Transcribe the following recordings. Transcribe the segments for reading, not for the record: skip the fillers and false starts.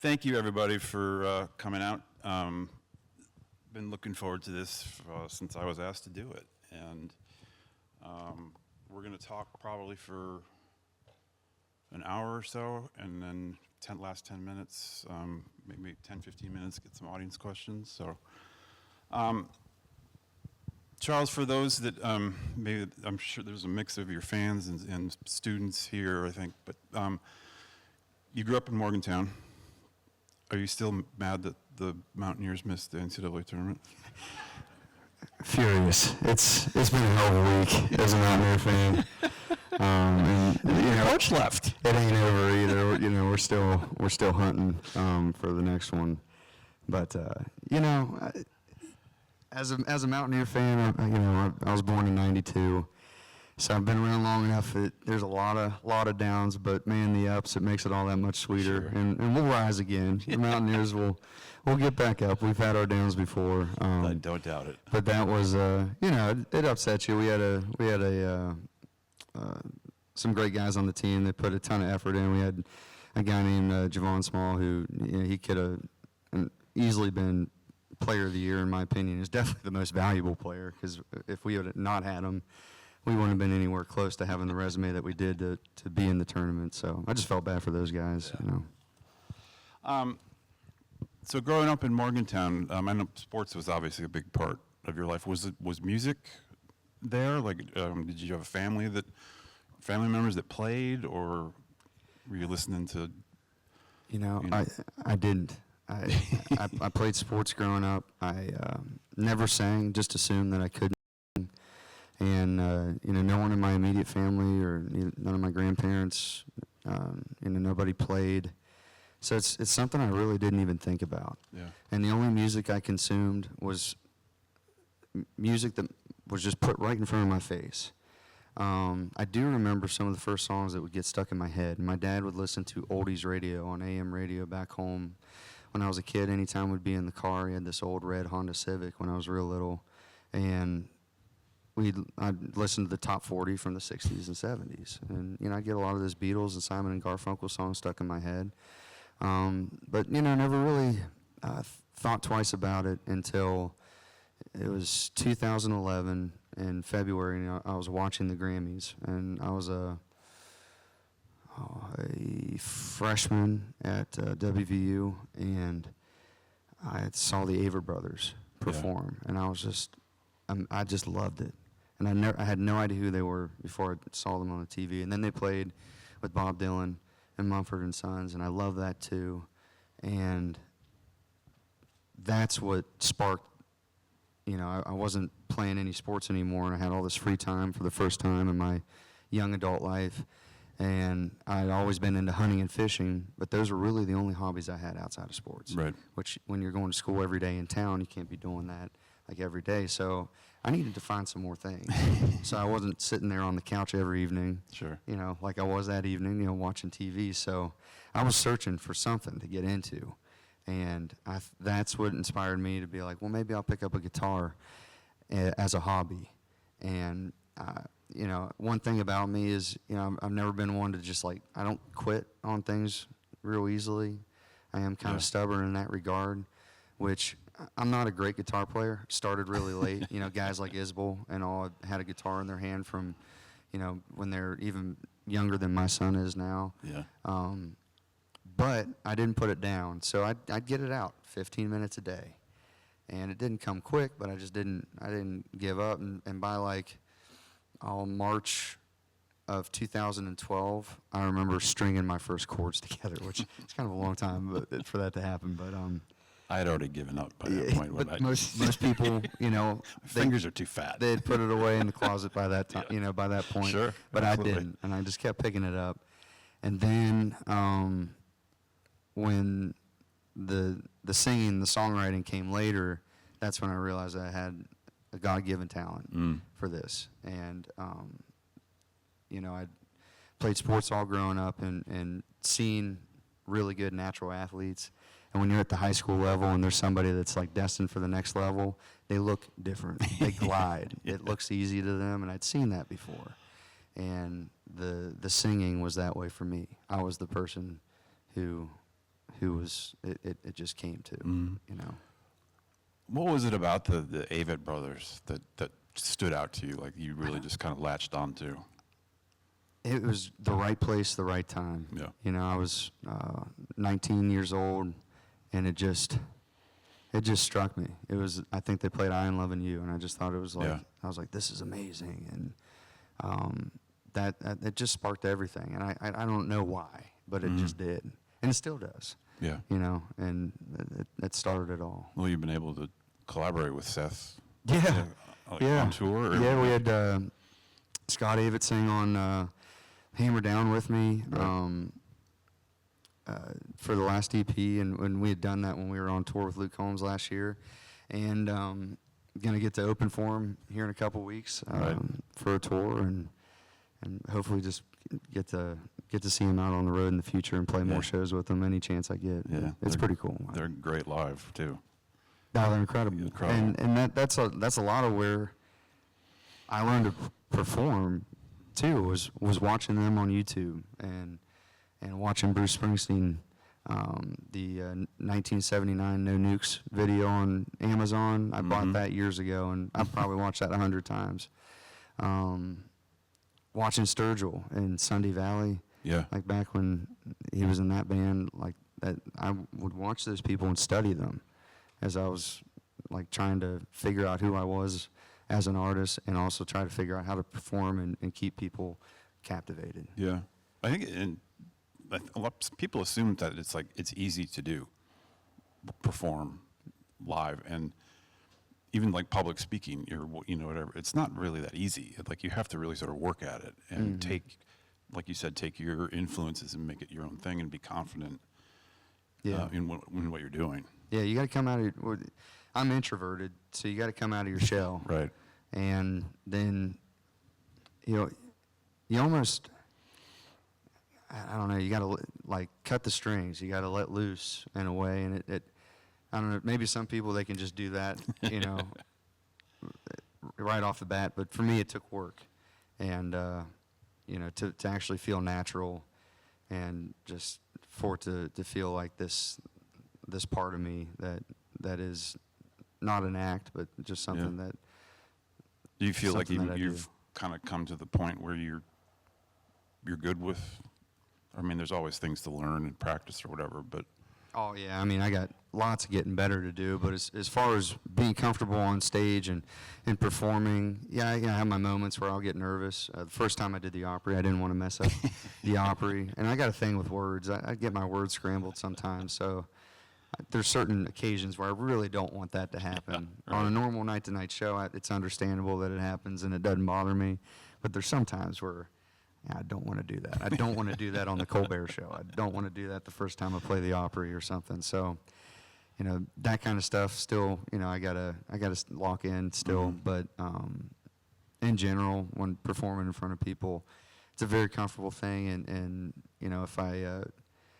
Thank you, everybody, for coming out. Been looking forward to this since I was asked to do it. And we're going to talk probably for an hour or so, and then last 10 minutes, maybe 10, 15 minutes, get some audience questions. So, Charles, for those that maybe, I'm sure there's a mix of your fans and students here, I think, but you grew up in Morgantown. Are you still mad that the Mountaineers missed the NCAA tournament? Furious. It's been a hell of a week as a Mountaineer fan. And Coach left. It ain't over either. You know, we're still hunting for the next one. But as a Mountaineer fan, I was born in '92. So I've been around long enough. There's a lot of downs, but man, the ups, it makes it all that much sweeter. Sure. And we'll rise again. The Mountaineers will get back up. We've had our downs before. I don't doubt it. But that was, it upsets you. We had some great guys on the team that put a ton of effort in. We had a guy named Javon Small who he could have easily been Player of the Year in my opinion. He's definitely the most valuable player because if we had not had him, we wouldn't have been anywhere close to having the resume that we did to be in the tournament. So I just felt bad for those guys, So growing up in Morgantown, I know sports was obviously a big part of your life. Was music there? Like, did you have family members that played, or were you listening to? I didn't. I played sports growing up. I never sang, just assumed that I couldn't. And no one in my immediate family or none of my grandparents, nobody played. So it's something I really didn't even think about. Yeah. And the only music I consumed was music that was just put right in front of my face. I do remember some of the first songs that would get stuck in my head. My dad would listen to oldies radio on AM radio back home. When I was a kid, anytime we'd be in the car, he had this old red Honda Civic when I was real little. And I'd listen to the top 40 from the 60s and 70s. And, I'd get a lot of those Beatles and Simon and Garfunkel songs stuck in my head. But, never really thought twice about it until it was 2011 in February. I was watching the Grammys, and I was a freshman at WVU, and I saw the Avett Brothers perform, and I just loved it. And I had no idea who they were before I saw them on the TV. And then they played with Bob Dylan and Mumford & Sons, and I love that too. And that's what sparked, I wasn't playing any sports anymore, and I had all this free time for the first time in my young adult life. And I'd always been into hunting and fishing, but those were really the only hobbies I had outside of sports. Right. Which, when you're going to school every day in town, you can't be doing that like every day. So I needed to find some more things. So I wasn't sitting there on the couch every evening, Sure. Like I was that evening, watching TV. So I was searching for something to get into. And that's what inspired me to be like, well, maybe I'll pick up a guitar as a hobby. And, one thing about me is, I've never been one to just I don't quit on things real easily. I am kind of stubborn in that regard, which I'm not a great guitar player. Started really late. Guys like Isbell and all had a guitar in their hand from, when they're even younger than my son is now. Yeah. But I didn't put it down, so I'd get it out 15 minutes a day. And it didn't come quick, but I didn't give up. And by March of 2012, I remember stringing my first chords together, which is kind of a long time for that to happen. But I had already given up by that point. But most people, fingers are too fat. They'd put it away in the closet by that time, by that point. Sure. But absolutely. I didn't, and I just kept picking it up. And then when the singing, the songwriting came later, that's when I realized I had a God-given talent for this. And I'd played sports all growing up and seen really good natural athletes. And when you're at the high school level and there's somebody that's destined for the next level, they look different. They glide. It looks easy to them, and I'd seen that before. And the singing was that way for me. I was the person who who was it just came to, you know. What was it about the Avett brothers that stood out to you, like you really just kind of latched onto? It was the right place, the right time. Yeah. You know, I was 19 years old, and it just struck me. It was, I think they played I Am Loving You, and I just thought it was like, Yeah. I was like, this is amazing, and that it just sparked everything, and I don't know why, but it just did, and it still does. Yeah. You know, and it started it all. Well, you've been able to collaborate with Seth. Yeah. Like Yeah. on tour? Or? Yeah, we had Scott Avett sing on Hammer Down with me. Right. For the last EP, and we had done that when we were on tour with Luke Combs last year, and gonna get to open for him here in a couple weeks Right. for a tour, and hopefully just get to see him out on the road in the future and play Yeah. more shows with him any chance I get. Yeah, It's pretty cool. They're great live too. No, they're incredible. Incredible. And that's a lot of where I learned to perform too, was watching them on YouTube and watching Bruce Springsteen, the 1979 No Nukes video on Amazon. I bought that years ago, and I probably watched that 100 times. Watching Sturgill in Sunday Valley, Yeah. like back when he was in that band, like that, I would watch those people and study them as I was like trying to figure out who I was as an artist, and also try to figure out how to perform and keep people captivated. Yeah. I think a lot of people assume that it's easy to do, perform live, and even like public speaking, whatever. It's not really that easy. Like you have to really sort of work at it and like you said, take your influences and make it your own thing and be confident in what you're doing. Yeah, you got to come out of your, I'm introverted, so you got to come out of your shell. Right. And then, you almost, I don't know, you got to like cut the strings. You got to let loose in a way, and it I don't know, maybe some people, they can just do that, right off the bat, but for me it took work, and to actually feel natural, and just for it to feel like this part of me that is not an act, but just something that. Do you feel like something that I you've kind of come to the point where you're good with? I mean, there's always things to learn and practice or whatever, but. Oh yeah, I mean, I got lots of getting better to do, but as far as being comfortable on stage and performing, yeah, I have my moments where I'll get nervous. The first time I did the Opry, I didn't want to mess up the Opry, and I got a thing with words. I get my words scrambled sometimes, so there's certain occasions where I really don't want that to happen. Right. On a normal night-to-night show, it's understandable that it happens and it doesn't bother me, but there's some times where I don't want to do that. I don't want to do that on the Colbert Show. I don't want to do that the first time I play the Opry or something. So, that kind of stuff still, I gotta lock in still. But in general, when performing in front of people, it's a very comfortable thing. And if I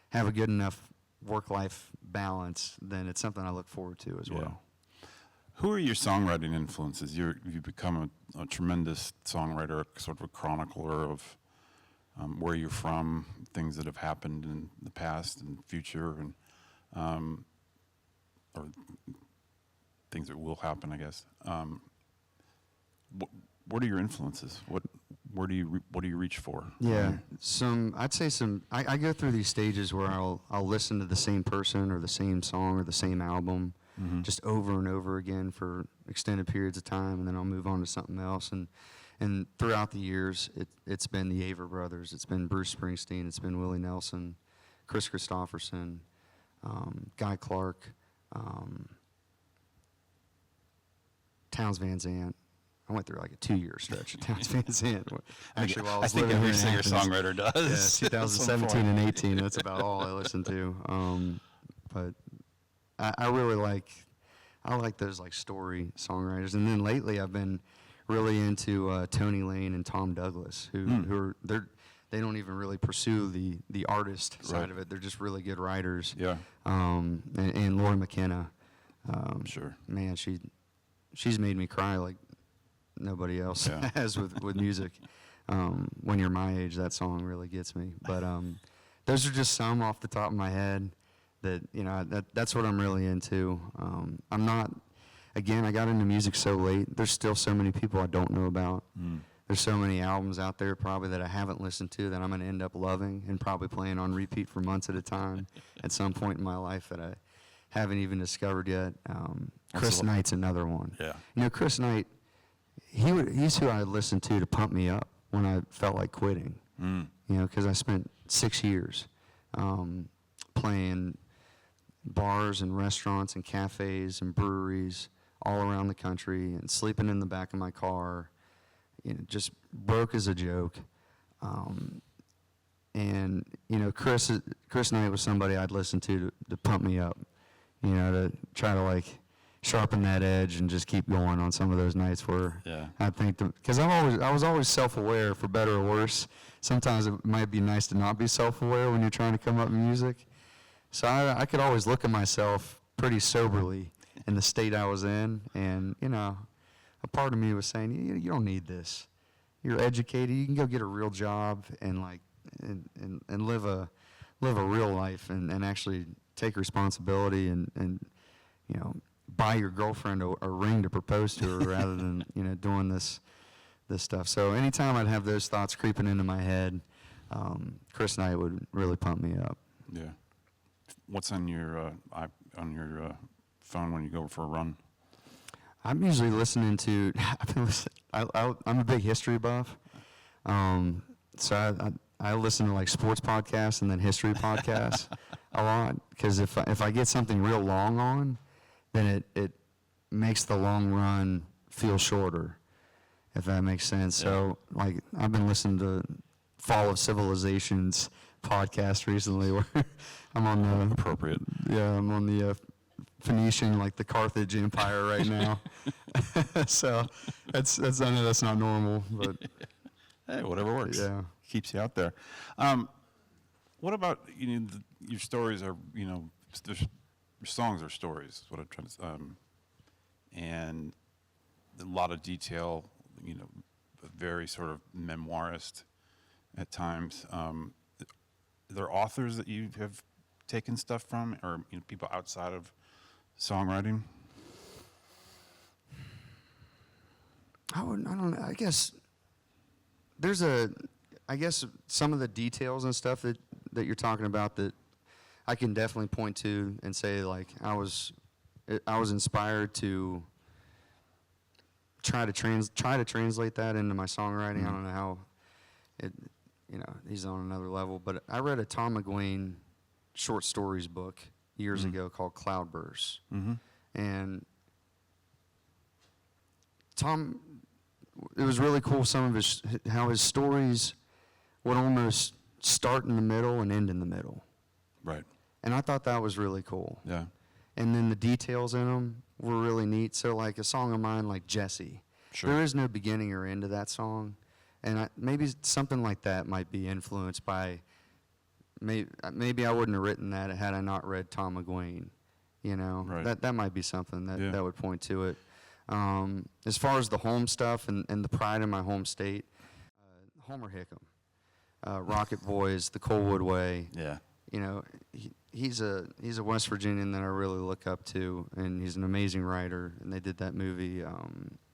have a good enough work-life balance, then it's something I look forward to as well. Who are your songwriting influences? You've become a tremendous songwriter, sort of a chronicler of where you're from, things that have happened in the past and future, and or things that will happen, I guess. What are your influences? What do you reach for? Yeah, I go through these stages where I'll listen to the same person or the same song or the same album just over and over again for extended periods of time, and then I'll move on to something else. And throughout the years, it's been the Avett Brothers, it's been Bruce Springsteen, it's been Willie Nelson, Chris Christopherson, Guy Clark, Townes Van Zandt. I went through like a 2-year stretch of Townes Van Zandt. Actually, while I was living here in Athens. singer-songwriter does. Yeah, 2017 and 18. That's about all I listened to. But I really like those like story songwriters. And then lately, I've been really into Tony Lane and Tom Douglas, who are they don't even really pursue the artist side of it. They're just really good writers. Yeah. And Laura McKenna. Sure. Man, she's made me cry like nobody else has with music. When you're my age, that song really gets me. But those are just some off the top of my head that, that's what I'm really into. I'm not, again, I got into music so late. There's still so many people I don't know about. There's so many albums out there probably that I haven't listened to that I'm going to end up loving and probably playing on repeat for months at a time at some point in my life that I haven't even discovered yet. Chris Knight's another one. Yeah. Chris Knight, he's who I listened to pump me up when I felt like quitting. Because I spent 6 years playing bars and restaurants and cafes and breweries all around the country and sleeping in the back of my car, just broke as a joke. And Chris Knight was somebody I'd listen to pump me up, to try to like sharpen that edge and just keep going on some of those nights where I think, because I was always self-aware, for better or worse. Sometimes it might be nice to not be self-aware when you're trying to come up in music. So I could always look at myself pretty soberly in the state I was in, and a part of me was saying, you don't need this. You're educated. You can go get a real job and and live a real life and actually take responsibility and buy your girlfriend a ring to propose to her rather than doing this stuff. So anytime I'd have those thoughts creeping into my head, Chris Knight would really pump me up. Yeah. What's on your phone when you go for a run? I'm usually listening to. I'm a big history buff, so I listen to like sports podcasts and then history podcasts a lot, because if I get something real long on, then it makes the long run feel shorter, if that makes sense. Yeah. So like I've been listening to Fall of Civilizations podcast recently, where I'm on the appropriate. Yeah, I'm on the Phoenician, like the Carthage Empire right now. So that's I know that's not normal, but hey, whatever works. Yeah, keeps you out there. What about your stories are your songs are stories. What I'm trying to and a lot of detail. Very sort of memoirist at times. Are there authors that you have taken stuff from, or people outside of songwriting? I don't know. I guess some of the details and stuff that you're talking about that I can definitely point to and say, like, I was inspired to try to translate that into my songwriting. I don't know how it, he's on another level, but I read a Tom McGuane short stories book years ago called Cloudburst. And Tom, it was really cool, some of how his stories would almost start in the middle and end in the middle. Right. And I thought that was really cool. Yeah. And then the details in them were really neat. So like a song of mine like Jesse, sure. There is no beginning or end to that song. And maybe something like that might be influenced by, maybe I wouldn't have written that had I not read Tom McGuane. Right. That might be something that would point to it. As far as the home stuff and the pride in my home state, Homer Hickam, Rocket Boys, The Coalwood Way. Yeah. He's a West Virginian that I really look up to, and he's an amazing writer. And they did that movie,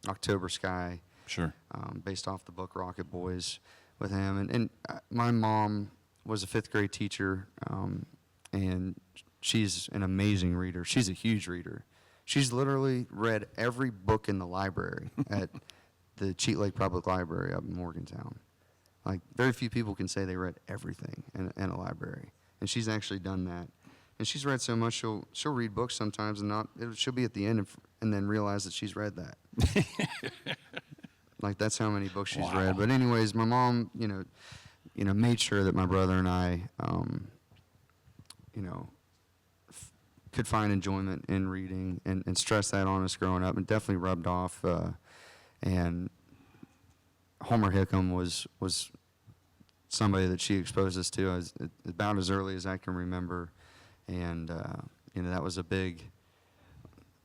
October Sky. Sure. Based off the book Rocket Boys with him. And my mom was a 5th grade teacher, and she's an amazing reader. She's a huge reader. She's literally read every book in the library at the Cheat Lake Public Library up in Morgantown. Like, very few people can say they read everything in a library. And she's actually done that. And she's read so much, she'll read books sometimes and she'll be at the end and then realize that she's read that. Like, that's how many books she's read. But anyways, my mom, made sure that my brother and I, could find enjoyment in reading and stress that on us growing up, and definitely rubbed off. And Homer Hickam was somebody that she exposed us to about as early as I can remember. And, that was a big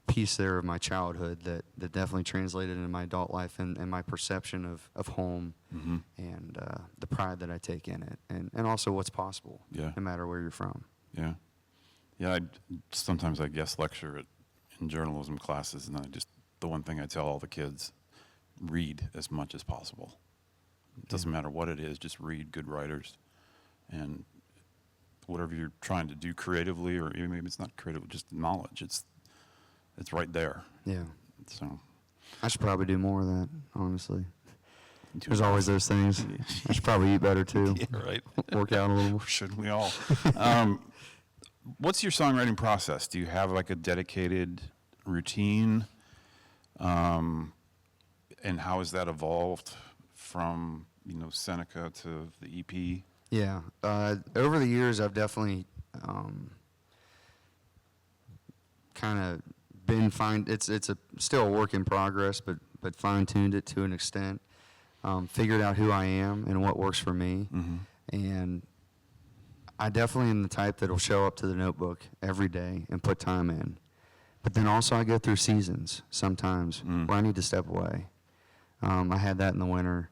piece there of my childhood that definitely translated into my adult life and my perception of home and the pride that I take in it, and also what's possible, no matter where you're from. Yeah. Yeah, sometimes I guest lecture in journalism classes, and the one thing I tell all the kids, read as much as possible. It doesn't matter what it is, just read good writers. And whatever you're trying to do creatively, or even maybe it's not creative, just knowledge, it's right there. Yeah. So I should probably do more of that, honestly. do There's always those things. I should probably eat better, too. Yeah, right. Work out a little more. Shouldn't we all? What's your songwriting process? Do you have like a dedicated routine? And how has that evolved from, Seneca to the EP? Yeah. Over the years, I've definitely kind of been it's still a work in progress, but fine-tuned it to an extent. Figured out who I am and what works for me. Mm-hmm. And I definitely am the type that will show up to the notebook every day and put time in. But then also I go through seasons sometimes where I need to step away. I had that in the winter.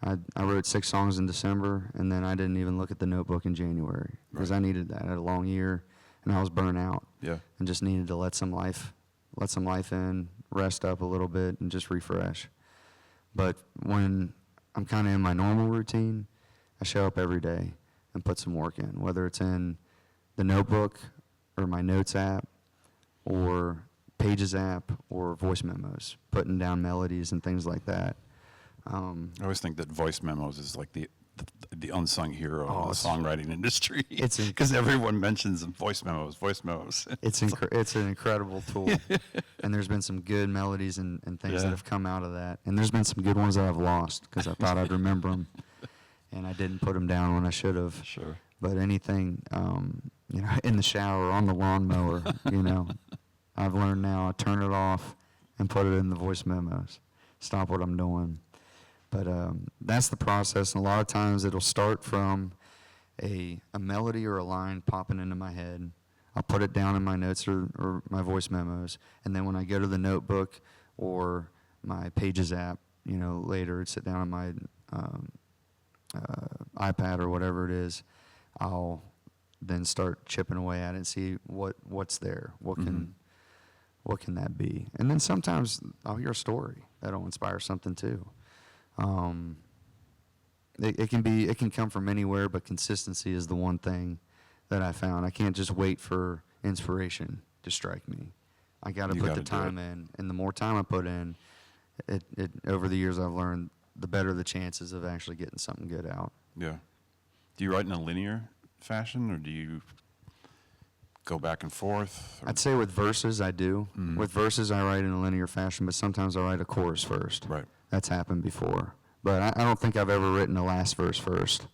I wrote 6 songs in December, and then I didn't even look at the notebook in January because I needed that. I had a long year, and I was burnt out. Yeah. And just needed to let some life in, rest up a little bit, and just refresh. But when I'm kind of in my normal routine, I show up every day and put some work in, whether it's in the notebook or my notes app or Pages app or voice memos, putting down melodies and things like that. I always think that voice memos is like the unsung hero of the songwriting industry. It's because everyone mentions voice memos. It's an incredible tool, and there's been some good melodies and things that have come out of that, and there's been some good ones that I've lost because I thought I'd remember them, and I didn't put them down when I should have. Sure. But anything, in the shower, on the lawnmower, I've learned now I turn it off and put it in the voice memos. Stop what I'm doing. But that's the process, and a lot of times it'll start from a melody or a line popping into my head. I'll put it down in my notes or my voice memos, and then when I go to the notebook or my Pages app, later, sit down on my iPad or whatever it is, I'll then start chipping away at it and see what's there. What can that be? And then sometimes I'll hear a story that'll inspire something too. It can come from anywhere, but consistency is the one thing that I found. I can't just wait for inspiration to strike me. I got to put the time in, and the more time I put in, it over the years I've learned the better the chances of actually getting something good out. Yeah. Do you write in a linear fashion, or do you go back and forth? I'd say with verses I do. Mm-hmm. With verses I write in a linear fashion, but sometimes I write a chorus first. Right. That's happened before. But I don't think I've ever written a last verse first.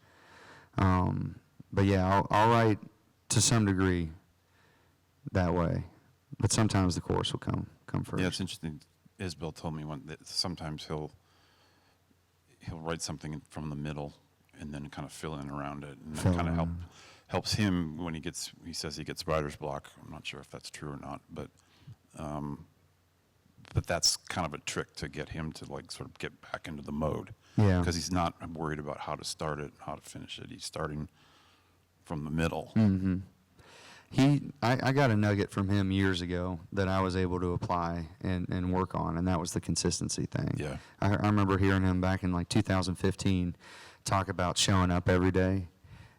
But yeah, I'll write to some degree that way. But sometimes the chorus will come first. Yeah, it's interesting. Isbell told me that sometimes he'll write something from the middle and then kind of fill in around it, and that kind of helps him when he says he gets writer's block. I'm not sure if that's true or not, but that's kind of a trick to get him to like sort of get back into the mode. Yeah. Because he's not worried about how to start it, how to finish it. He's starting from the middle. Mm-hmm. I got a nugget from him years ago that I was able to apply and work on, and that was the consistency thing. Yeah. I remember hearing him back in like 2015 talk about showing up every day,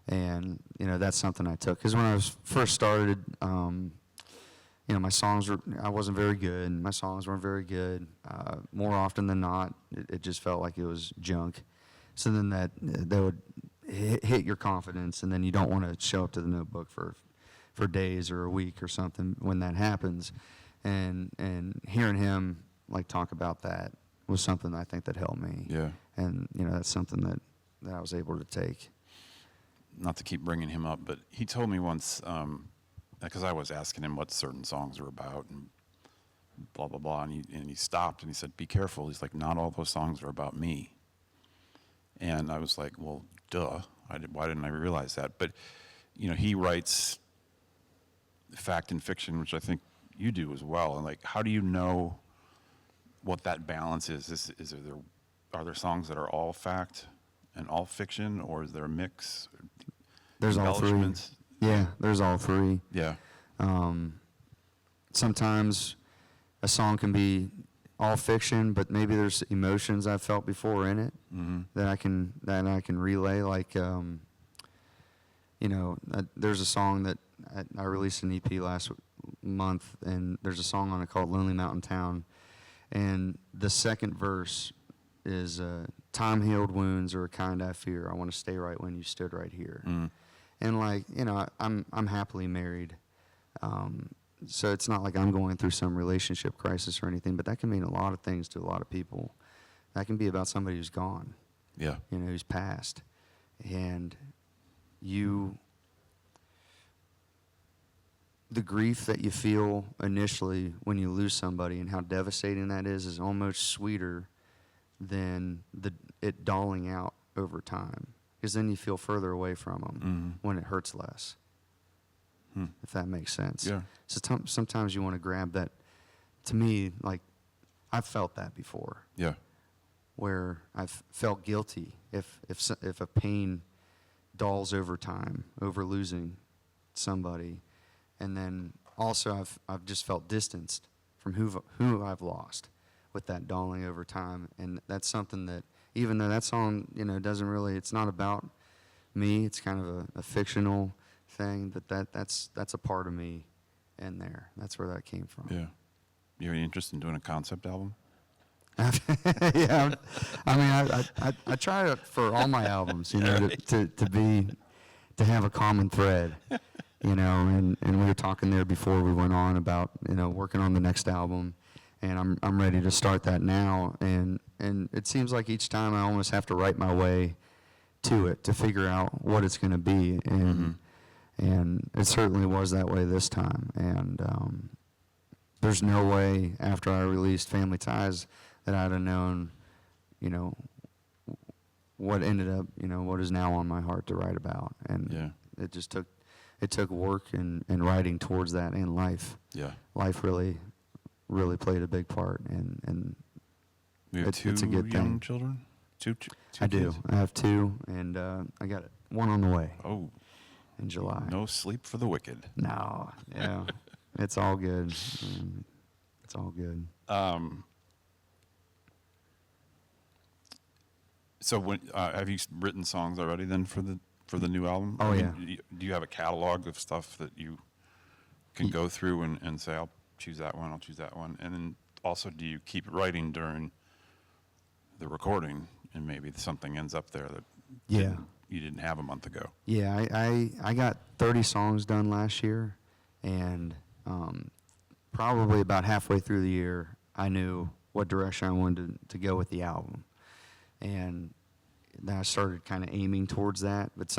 and that's something I took. Because when I was first started, my songs I wasn't very good. My songs weren't very good. More often than not, it just felt like it was junk. So then that would hit your confidence, and then you don't want to show up to the notebook for days or a week or something when that happens. And hearing him like talk about that was something I think that helped me. Yeah. And that's something that I was able to take. Not to keep bringing him up, but he told me once, because I was asking him what certain songs were about and blah, blah, blah, and he stopped and he said, be careful. He's like, not all those songs are about me. And I was like, well, duh. Why didn't I realize that? But, he writes fact and fiction, which I think you do as well. And like, how do you know what that balance is? Are there songs that are all fact and all fiction, or is there a mix? There's all three. Yeah, there's all three. Yeah. Sometimes a song can be all fiction, but maybe there's emotions I've felt before in it that I can relay. Like, there's a song that I released an EP last month, and there's a song on it called "Lonely Mountain Town," and the second verse is "Time healed wounds are a kind I fear. I want to stay right when you stood right here." And I'm happily married. So it's not like I'm going through some relationship crisis or anything, but that can mean a lot of things to a lot of people. That can be about somebody who's gone. Yeah. Who's passed. And the grief that you feel initially when you lose somebody and how devastating that is almost sweeter than it dulling out over time. Because then you feel further away from them when it hurts less. If that makes sense. Yeah. So sometimes you want to grab that. To me, like, I've felt that before. Yeah. Where I've felt guilty if a pain dulls over time, over losing somebody, and then also I've just felt distanced from who I've lost with that dulling over time, and that's something that, even though that song doesn't really, it's not about me, it's kind of a fictional thing, but that's a part of me in there. That's where that came from. Yeah. You have any interest in doing a concept album? Yeah, I mean, I try it for all my albums, to have a common thread, and we were talking there before we went on about working on the next album, and I'm ready to start that now, and it seems like each time I almost have to write my way to it to figure out what it's going to be, and it certainly was that way this time. And there's no way after I released Family Ties that I'd have known, what ended up, what is now on my heart to write about. And it just took work and writing towards that in life. Yeah. Life really played a big part, and you have it's a good young thing. Children? Two I kids? do. I have two, and I got one on the way. Oh. In July. No sleep for the wicked. No, yeah, it's all good. It's all good. So when have you written songs already then for the new album? Oh, yeah. Do you have a catalog of stuff that you can go through and say, I'll choose that one, I'll choose that one, and then also do you keep writing during the recording, and maybe something ends up there that you didn't have a month ago? Yeah, I got 30 songs done last year, and probably about halfway through the year, I knew what direction I wanted to go with the album. And then I started kind of aiming towards that. But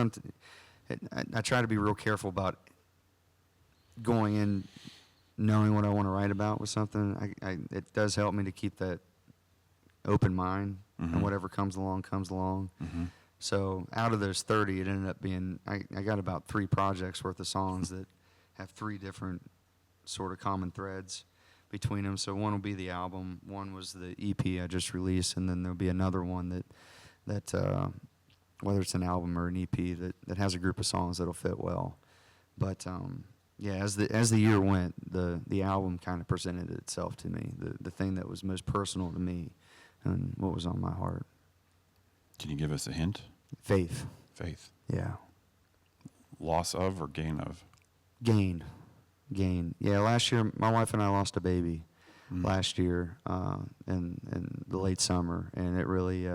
I try to be real careful about going in knowing what I want to write about with something. It does help me to keep that open mind, and whatever comes along, comes along. So out of those 30, it ended up being, I got about 3 projects worth of songs that have 3 different sort of common threads between them. So one will be the album, one was the EP I just released, and then there'll be another one that whether it's an album or an EP that has a group of songs that'll fit well. But yeah, as the year went, the album kind of presented itself to me, the thing that was most personal to me and what was on my heart. Can you give us a hint? Faith. Faith. Yeah. Loss of or gain of? Gain. Yeah, last year, my wife and I lost a baby last year in the late summer, and it really,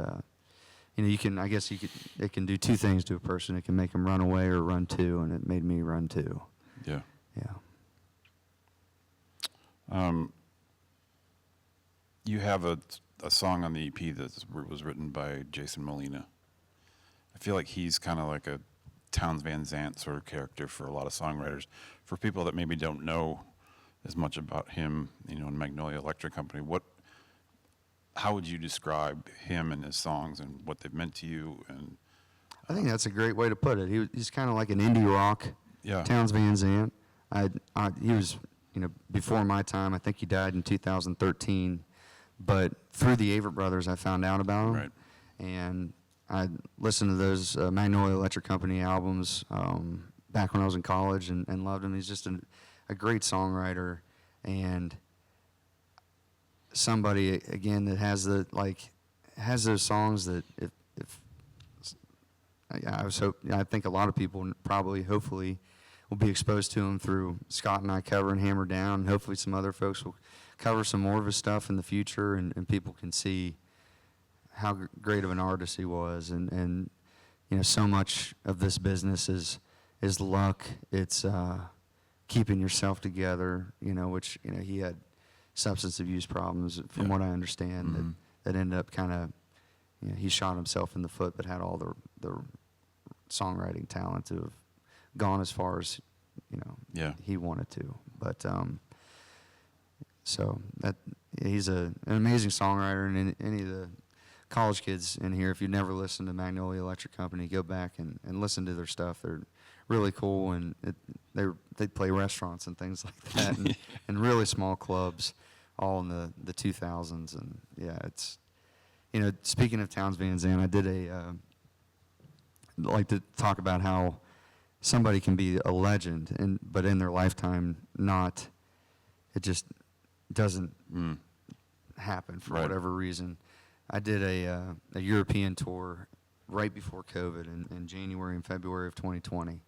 it can do 2 things to a person. It can make them run away or run to, and it made me run to. Yeah. Yeah. You have a song on the EP that was written by Jason Molina. I feel like he's kind of like a Townes Van Zandt sort of character for a lot of songwriters. For people that maybe don't know as much about him, in Magnolia Electric Company, how would you describe him and his songs and what they've meant to you? And I think that's a great way to put it. He's kind of like an indie rock Townes Van Zandt. He was, before my time. I think he died in 2013. But through the Avett Brothers, I found out about him. Right. And I listened to those Magnolia Electric Company albums back when I was in college and loved him. He's just a a great songwriter, and somebody again that has has those songs that if I think a lot of people probably hopefully will be exposed to him through Scott and I covering Hammer Down, and hopefully some other folks will cover some more of his stuff in the future, and people can see how great of an artist he was, and you know, so much of this business is luck. It's keeping yourself together, you know, which, you know, he had substance abuse problems from what I understand, that ended up kind of, you know, he shot himself in the foot, but had all the songwriting talent to have gone as far as, you know, he wanted to. But so that he's an amazing songwriter, and any of the college kids in here, if you've never listened to Magnolia Electric Company, go back and listen to their stuff. They're really cool, and they play restaurants and things like that, and really small clubs, all in the 2000s. And yeah, it's, you know, speaking of Townes Van Zandt, I did like to talk about how somebody can be a legend, but in their lifetime it just doesn't happen for whatever reason. I did a European tour right before COVID in January and February of 2020,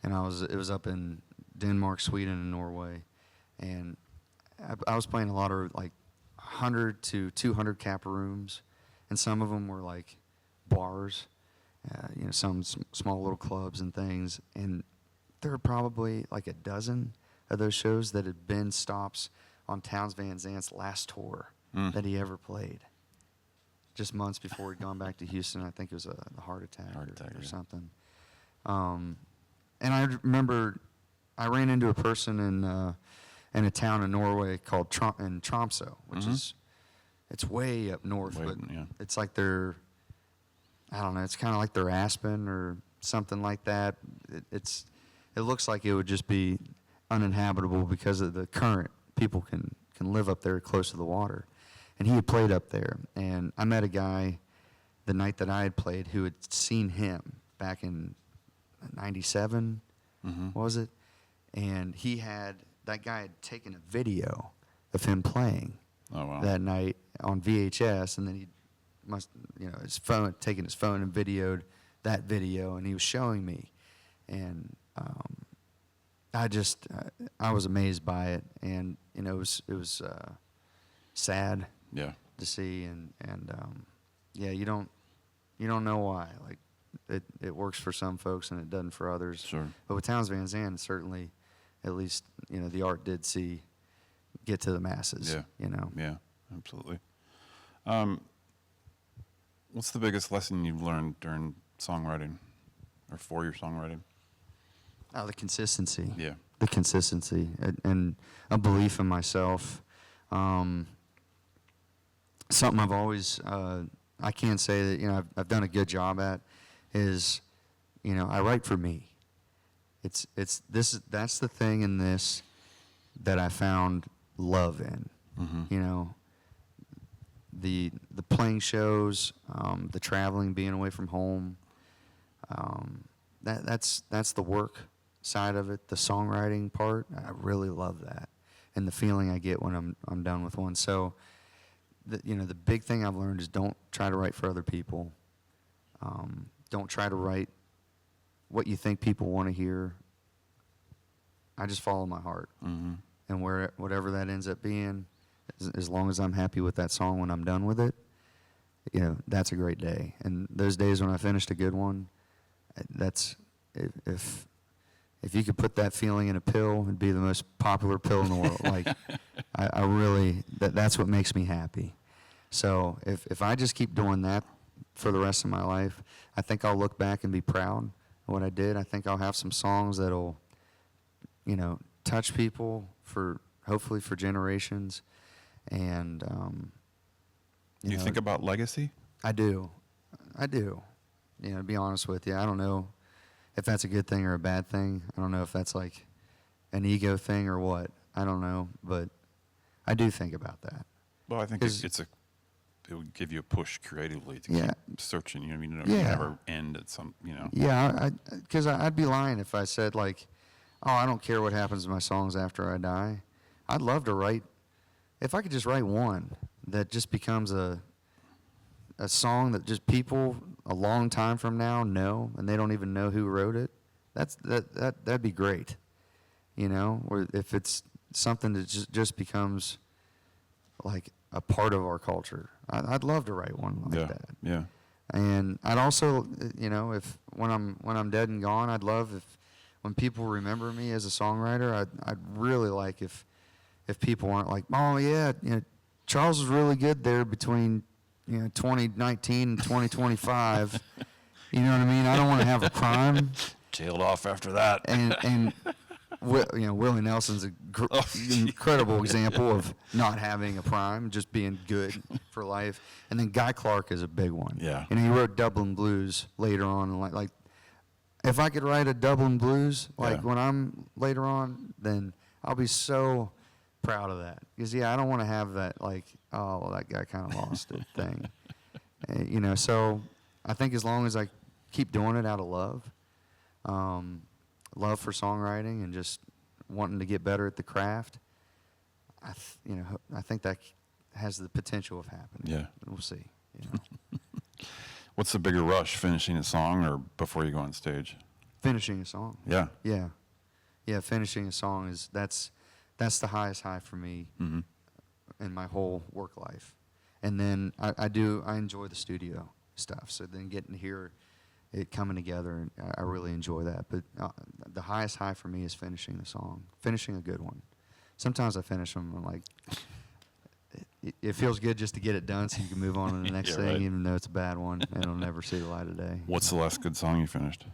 and it was up in Denmark, Sweden, and Norway, and I was playing a lot of like 100 to 200 cap rooms, and some of them were like bars, you know, some small little clubs and things, and there were probably like a dozen of those shows that had been stops on Townes Van Zandt's last tour that he ever played. Just months before he'd gone back to Houston. I think it was a heart attack or something. And I remember I ran into a person in a town in Norway called Tromsø, which is, it's way up north, but it's like I don't know, it's kind of like their Aspen or something like that. It looks like it would just be uninhabitable because of the current. People can live up there close to the water. And he had played up there, and I met a guy the night that I had played who had seen him back in '97, was it? And that guy had taken a video of him playing that night on VHS, and then he must, you know, taken his phone and videoed that video, and he was showing me, and I was amazed by it, and you know, it was sad. To see, and yeah, you don't know why. Like it works for some folks and it doesn't for others. Sure. But with Townes Van Zandt, certainly, at least, you know, the art did get to the masses. Yeah. You know. Yeah, absolutely. What's the biggest lesson you've learned during songwriting, or for your songwriting? Oh, the consistency. Yeah. The consistency and a belief in myself. Something I've always, I can't say that, you know, I've done a good job at is, you know, I write for me. That's the thing in this that I found love in. You know, the playing shows, the traveling, being away from home. That's the work side of it. The songwriting part, I really love that, and the feeling I get when I'm done with one. So, you know, the big thing I've learned is don't try to write for other people. Don't try to write what you think people want to hear. I just follow my heart, and whatever that ends up being, as long as I'm happy with that song when I'm done with it, you know, that's a great day. And those days when I finished a good one, that's if you could put that feeling in a pill, it'd be the most popular pill in the world. Like, I really, that's what makes me happy. So if I just keep doing that for the rest of my life, I think I'll look back and be proud of what I did. I think I'll have some songs that'll, you know, touch people hopefully for generations. And, you think about legacy? I do. You know, to be honest with you, I don't know if that's a good thing or a bad thing. I don't know if that's like an ego thing or what. I don't know, but I do think about that. Well, I think it would give you a push creatively to keep searching. You know, I mean, you never end at some, you know. Yeah, because I'd be lying if I said like oh, I don't care what happens to my songs after I die. I'd love to write, if I could just write one that just becomes a song that just people a long time from now know, and they don't even know who wrote it. That'd be great, you know. Or if it's something that just becomes like a part of our culture, I'd love to write one like that. Yeah. And I'd also, you know, if when I'm dead and gone, I'd love if when people remember me as a songwriter, I'd really like if people aren't like, oh yeah, you know, Charles was really good there between, you know, 2019 and 2025. You know what I mean? I don't want to have a crime. Tailed off after that. And you know, Willie Nelson's an incredible example of not having a prime, just being good for life. And then Guy Clark is a big one. Yeah. And he wrote Dublin Blues later on. And like if I could write a Dublin Blues, like when I'm later on, then I'll be so proud of that. Because, yeah, I don't want to have that, like, oh, well, that guy kind of lost it thing. You know, so I think as long as I keep doing it out of love, love for songwriting and just wanting to get better at the craft, I think that has the potential of happening. Yeah. We'll see. You know. What's the bigger rush, finishing a song or before you go on stage? Finishing a song. Yeah. Yeah. Yeah, finishing a song that's the highest high for me in my whole work life. And then I enjoy the studio stuff. So then getting to hear it coming together, I really enjoy that. But the highest high for me is finishing the song, finishing a good one. Sometimes I finish them, I'm like, it feels good just to get it done so you can move on to the next thing, right. even though it's a bad one and it'll never see the light of day. What's the last good song you finished?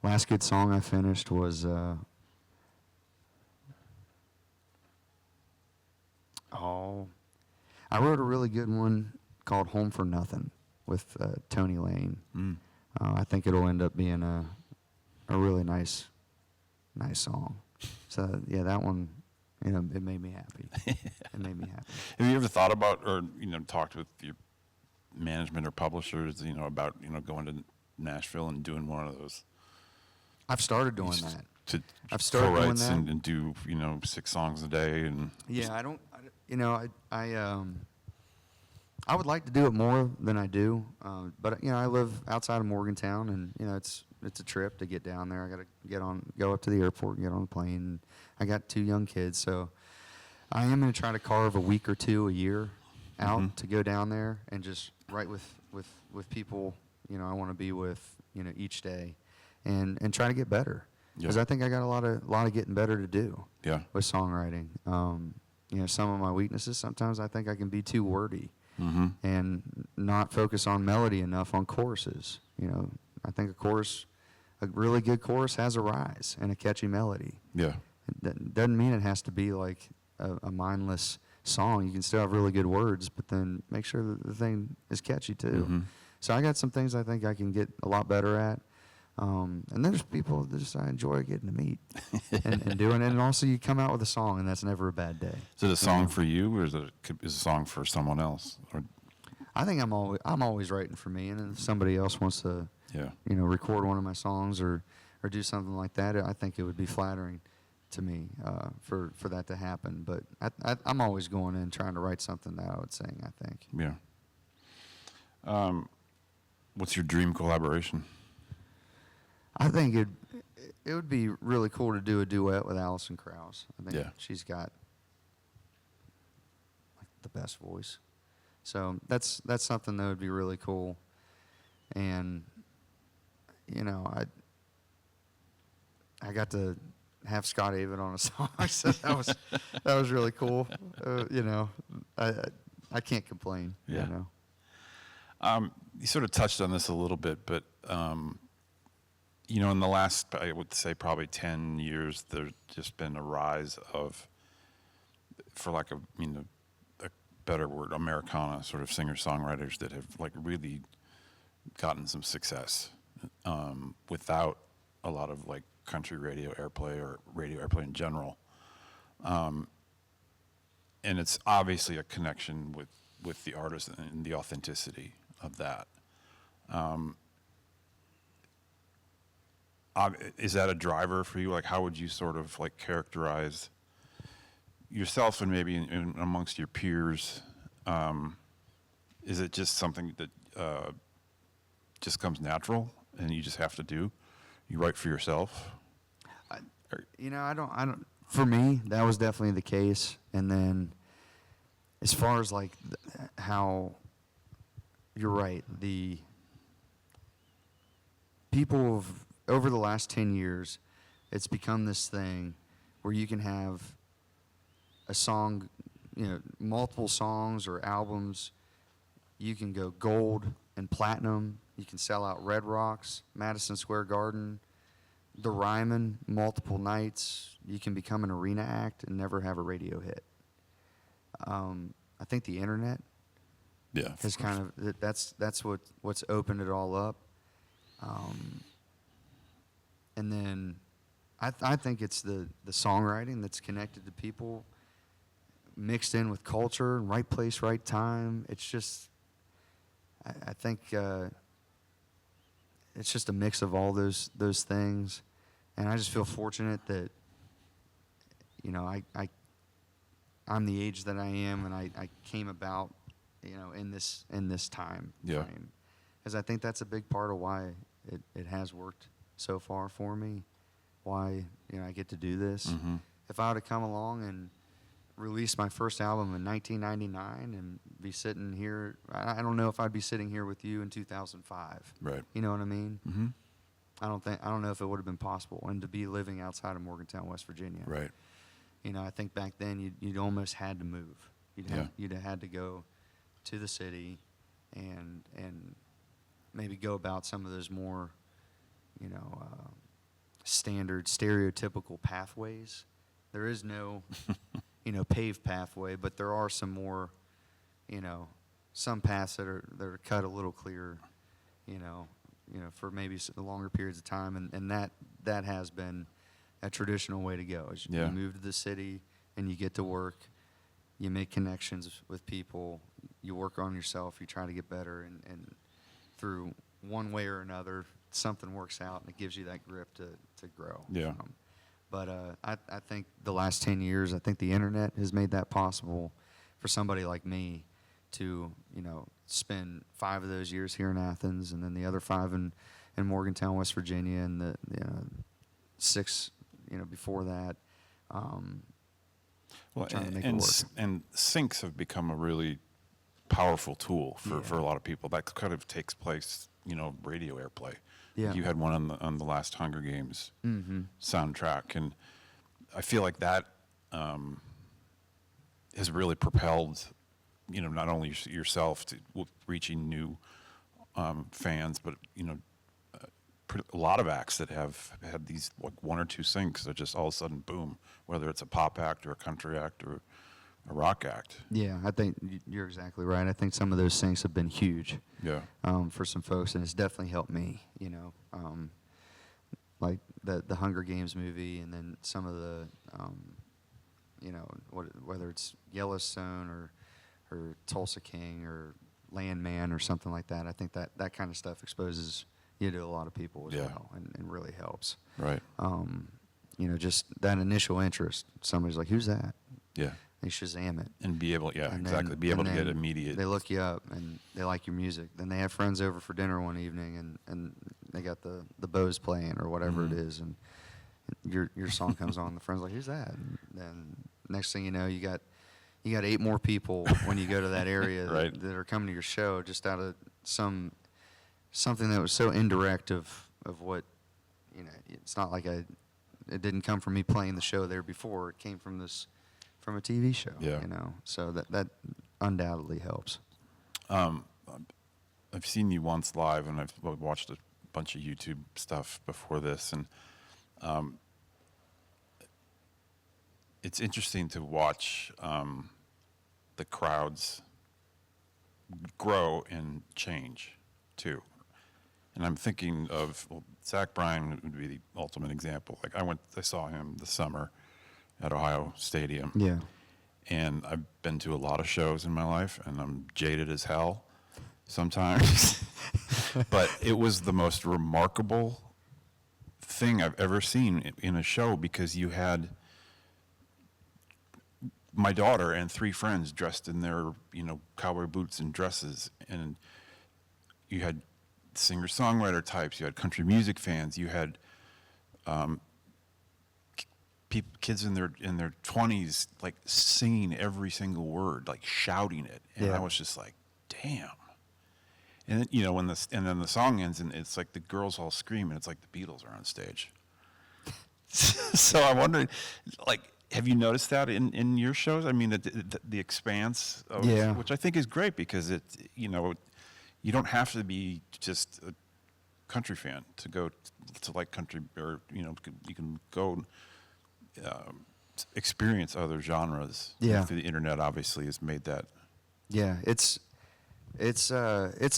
Last good song I finished was, I wrote a really good one called Home for Nothing with Tony Lane. I think it'll end up being a really nice song. So, yeah, that one, you know, it made me happy. It made me happy. Have you ever thought about or, you know, talked with your management or publishers, you know, about, you know, going to Nashville and doing one of those? I've started doing that. I've To started doing co-writes that. and do, you know, 6 songs a day and Yeah, I would like to do it more than I do, but you know, I live outside of Morgantown, and you know, it's a trip to get down there. I got to go up to the airport, and get on the plane. I got 2 young kids, so I am going to try to carve a week or 2 a year out to go down there and just write with people, you know, I want to be with, you know, each day, and try to get better, because I think I got a lot of getting better to do. Yeah. With songwriting. You know, some of my weaknesses, sometimes I think I can be too wordy and not focus on melody enough on choruses. You know, I think a really good chorus has a rise and a catchy melody. Yeah. That doesn't mean it has to be like a mindless song. You can still have really good words, but then make sure that the thing is catchy too. So I got some things I think I can get a lot better at. And then there's people that just I enjoy getting to meet and doing it. And also you come out with a song, and that's never a bad day. Is it a song for you, or is it a song for someone else? Or, I think I'm always writing for me, and if somebody else wants to, you know, record one of my songs or do something like that, I think it would be flattering to me for that to happen. But I'm always going in trying to write something that I would sing, I think. Yeah. What's your dream collaboration? I think it would be really cool to do a duet with Alison Krauss. I think she's got like the best voice. So that's something that would be really cool. And you know, I got to have Scott Avett on a song, so that was really cool. You know, I can't complain. Yeah. You know. You sort of touched on this a little bit, but you know, in the last, I would say probably 10 years, there's just been a rise of, for lack of, you know, a better word, Americana sort of singer-songwriters that have like really gotten some success without a lot of like country radio airplay or radio airplay in general. And it's obviously a connection with the artist and the authenticity of that. is that a driver for you? Like, how would you sort of like characterize yourself and maybe in amongst your peers? Is it just something that just comes natural and you just have to do? You write for yourself? I don't. For me, that was definitely the case. And then, as far as like how, you're right. The people over the last 10 years, it's become this thing where you can have a song, multiple songs or albums. You can go gold and platinum. You can sell out Red Rocks, Madison Square Garden, the Ryman multiple nights. You can become an arena act and never have a radio hit. I think the internet has kind of, that's what's opened it all up. And then I think it's the songwriting that's connected to people, mixed in with culture, right place, right time. It's just, I think it's just a mix of all those things. And I just feel fortunate that, I'm the age that I am, and I came about, in this time frame. Because I think that's a big part of why it has worked so far for me, why, I get to do this. Mm-hmm. If I would have come along and released my first album in 1999 and be sitting here, I don't know if I'd be sitting here with you in 2005. Right. You know what I mean? Mm-hmm. I don't know if it would have been possible, and to be living outside of Morgantown, West Virginia. Right. I think back then you'd almost had to move. You'd have had to go to the city, and maybe go about some of those more, standard, stereotypical pathways. There is no, paved pathway, but there are some more, some paths that are cut a little clearer, for maybe longer periods of time, and that has been a traditional way to go. Is you move to the city and you get to work, you make connections with people, you work on yourself, you try to get better, and through one way or another, something works out and it gives you that grip to grow. Yeah. But I think the last 10 years, I think the internet has made that possible for somebody like me to, spend 5 of those years here in Athens, and then the other 5 in Morgantown, West Virginia, and the 6, before that. Well, trying to make it work. And syncs have become a really powerful tool for a lot of people. That kind of takes place, radio airplay. Yeah. You had one on the last Hunger Games Mm-hmm. soundtrack, and I feel like that has really propelled, not only yourself to reaching new fans, but a lot of acts that have had these like 1 or 2 syncs that just all of a sudden boom, whether it's a pop act or a country act or a rock act. Yeah, I think you're exactly right. I think some of those syncs have been huge. Yeah. For some folks, and it's definitely helped me. Like the Hunger Games movie, and then some of the, whether it's Yellowstone or Tulsa King or Landman or something like that. I think that kind of stuff exposes you to a lot of people as well, and really helps. Right. Just that initial interest. Somebody's like, "Who's that?" Yeah. They Shazam it. And be able, And exactly, then- be able and to get then immediate. They look you up and they like your music. Then they have friends over for dinner one evening, and they got the Bose playing or whatever it is, and your song comes on. The friend's like, "Who's that?" And then next thing you know, you got 8 more people when you go to that area Right. that are coming to your show just out of something that was so indirect of what, it's not like it didn't come from me playing the show there before. It came from a TV show. Yeah. So that undoubtedly helps. I've seen you once live, and I've watched a bunch of YouTube stuff before this, and it's interesting to watch the crowds grow and change too. And I'm thinking of Zach Bryan would be the ultimate example. Like I saw him this summer at Ohio Stadium. Yeah. And I've been to a lot of shows in my life, and I'm jaded as hell sometimes. But it was the most remarkable thing I've ever seen in a show, because you had my daughter and 3 friends dressed in their, cowboy boots and dresses, and you had singer-songwriter types, you had country music fans, you had kids in their 20s like singing every single word, like shouting it, and I was just like, damn. And then, and then the song ends, and it's like the girls all scream, and it's like the Beatles are on stage. So I'm wondering, like, have you noticed that in your shows? I mean, the expanse of, which I think is great, because you don't have to be just a country fan to go to like country, or you can go experience other genres. Through the internet, obviously, has made that. Yeah, it's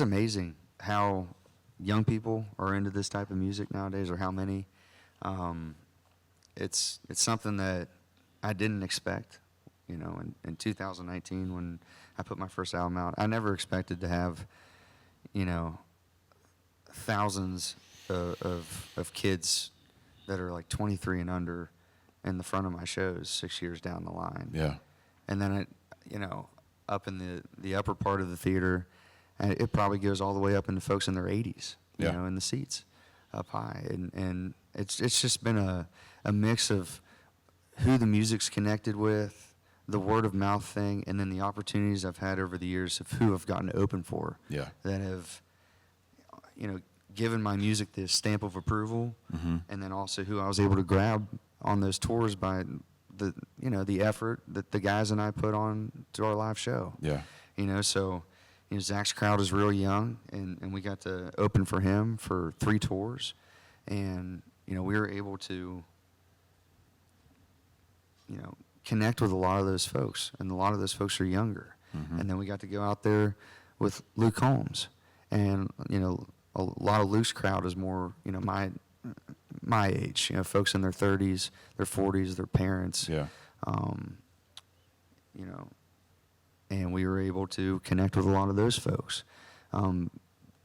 amazing how young people are into this type of music nowadays, or how many. It's something that I didn't expect, in 2019 when I put my first album out. I never expected to have, thousands of kids that are like 23 and under in the front of my shows 6 years down the line. Yeah. And then up in the upper part of the theater, and it probably goes all the way up into folks in their 80s, in the seats up high. And it's just been a mix of who the music's connected with, the word of mouth thing, and then the opportunities I've had over the years of who I've gotten to open for. Yeah. That have, given my music this stamp of approval, and then also who I was able to grab on those tours by the effort that the guys and I put on to our live show. Yeah. So Zach's crowd is real young, and we got to open for him for 3 tours, and we were able to connect with a lot of those folks, and a lot of those folks are younger. And then we got to go out there with Luke Holmes, and a lot of Luke's crowd is more my age, folks in their 30s, their 40s, their parents. Yeah. And we were able to connect with a lot of those folks. I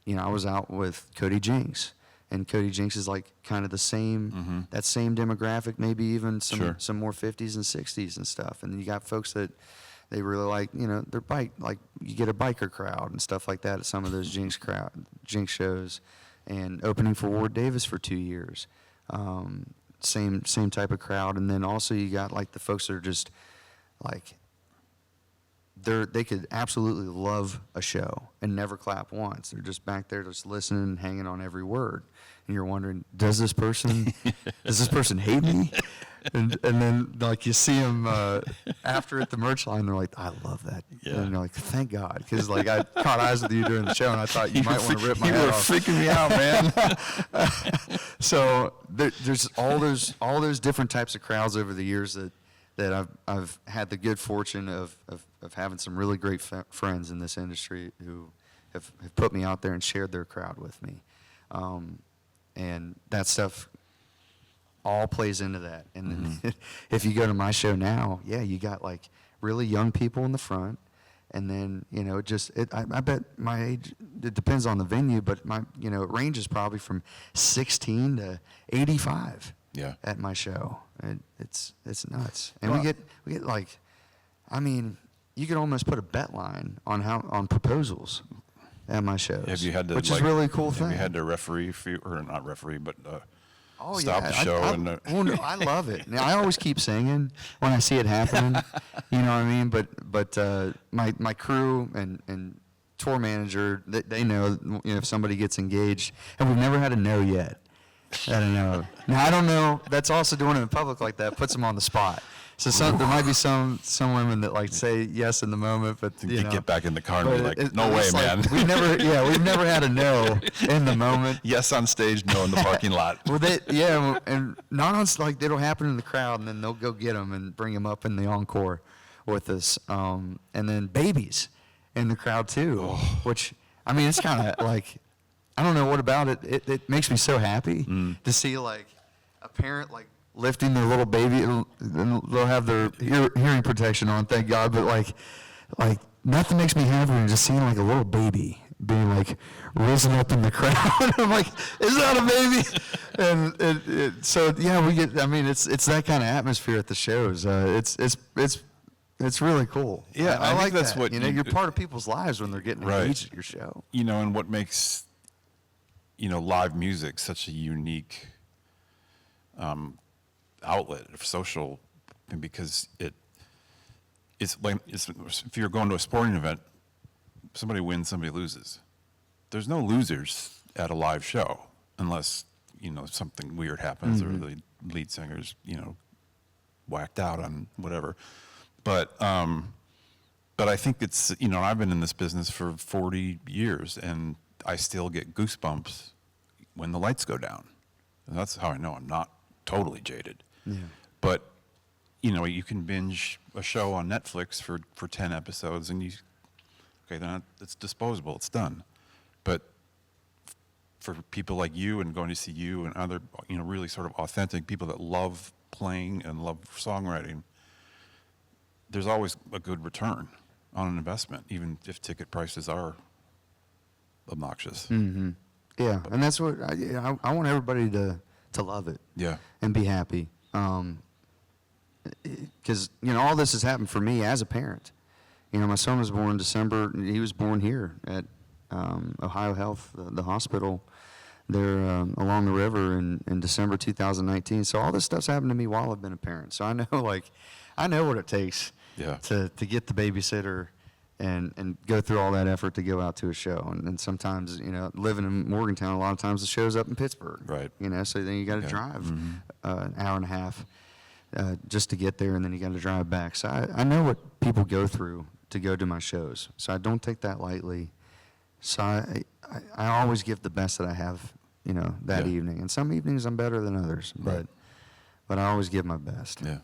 was out with Cody Jinks, and Cody Jinks is like kind of the same, that same demographic, maybe even some more 50s and 60s and stuff. And you got folks that they really like, their bike, like you get a biker crowd and stuff like that at some of those Jinks shows. And opening for Ward Davis for 2 years, same type of crowd. And then also you got like the folks that are just like, they could absolutely love a show and never clap once. They're just back there just listening and hanging on every word. And you're wondering, does this person hate me? And then like you see them after at the merch line, they're like, I love that. Yeah. And they're like, thank God, because like I caught eyes with you during the show, and I thought you might want to rip my head off. You were freaking me out, man. So there's all those different types of crowds over the years that I've had the good fortune of having some really great friends in this industry who have put me out there and shared their crowd with me, and that stuff all plays into that. And if you go to my show now, you got like really young people in the front, and then I bet my age, it depends on the venue, but it ranges probably from 16 to 85. Yeah. At my show, it's nuts, and we get like, I mean, you could almost put a bet line on proposals at my shows. Have you had to, which is really a cool thing. Have you had to referee or not referee, but Oh, stop the show? I love it. Now, I always keep singing when I see it happening. You know what I mean? But my crew and tour manager, they know, if somebody gets engaged, and we've never had a no yet. I don't know. Now, I don't know. That's also doing it in public like that puts them on the spot. So there might be some women that like say yes in the moment, but you get back in the car and be like, no way, man. We've never had a no in the moment. Yes on stage, no in the parking lot. Well, and not on, like, it'll happen in the crowd, and then they'll go get them and bring them up in the encore with us. And then babies in the crowd too, which, I mean, it's kind of like, I don't know what about it. It makes me so happy to see like a parent like lifting their little baby, and they'll have their hearing protection on, thank God. But like nothing makes me happier than just seeing like a little baby being like risen up in the crowd. I'm like, is that a baby? And so yeah, we get. I mean, it's that kind of atmosphere at the shows. It's really cool. Yeah, I I like think that's that. what You're part of people's lives when they're getting Right. engaged at your show. And what makes, live music such a unique outlet of social, because it's if you're going to a sporting event, somebody wins, somebody loses. There's no losers at a live show unless, something weird happens or the lead singer's, whacked out on whatever. But I think it's, I've been in this business for 40 years and I still get goosebumps when the lights go down. And that's how I know I'm not totally jaded. Yeah. But, you can binge a show on Netflix for 10 episodes and then it's disposable, it's done. But for people like you and going to see you and other, really sort of authentic people that love playing and love songwriting, there's always a good return on an investment, even if ticket prices are obnoxious. Mm-hmm. Yeah, and that's what I want everybody to love it. Yeah. And be happy. Because, all this has happened for me as a parent. My son was born in December. He was born here at Ohio Health, the hospital there along the river in December 2019. So all this stuff's happened to me while I've been a parent. So I know what it takes to get the babysitter and go through all that effort to go out to a show. And sometimes, living in Morgantown, a lot of times the show's up in Pittsburgh. Right. So then you got to drive an hour and a half just to get there, and then you got to drive back. So I know what people go through to go to my shows. So I don't take that lightly. So I always give the best that I have, that evening. And some evenings I'm better than others, Right. but I always give my best. Yeah.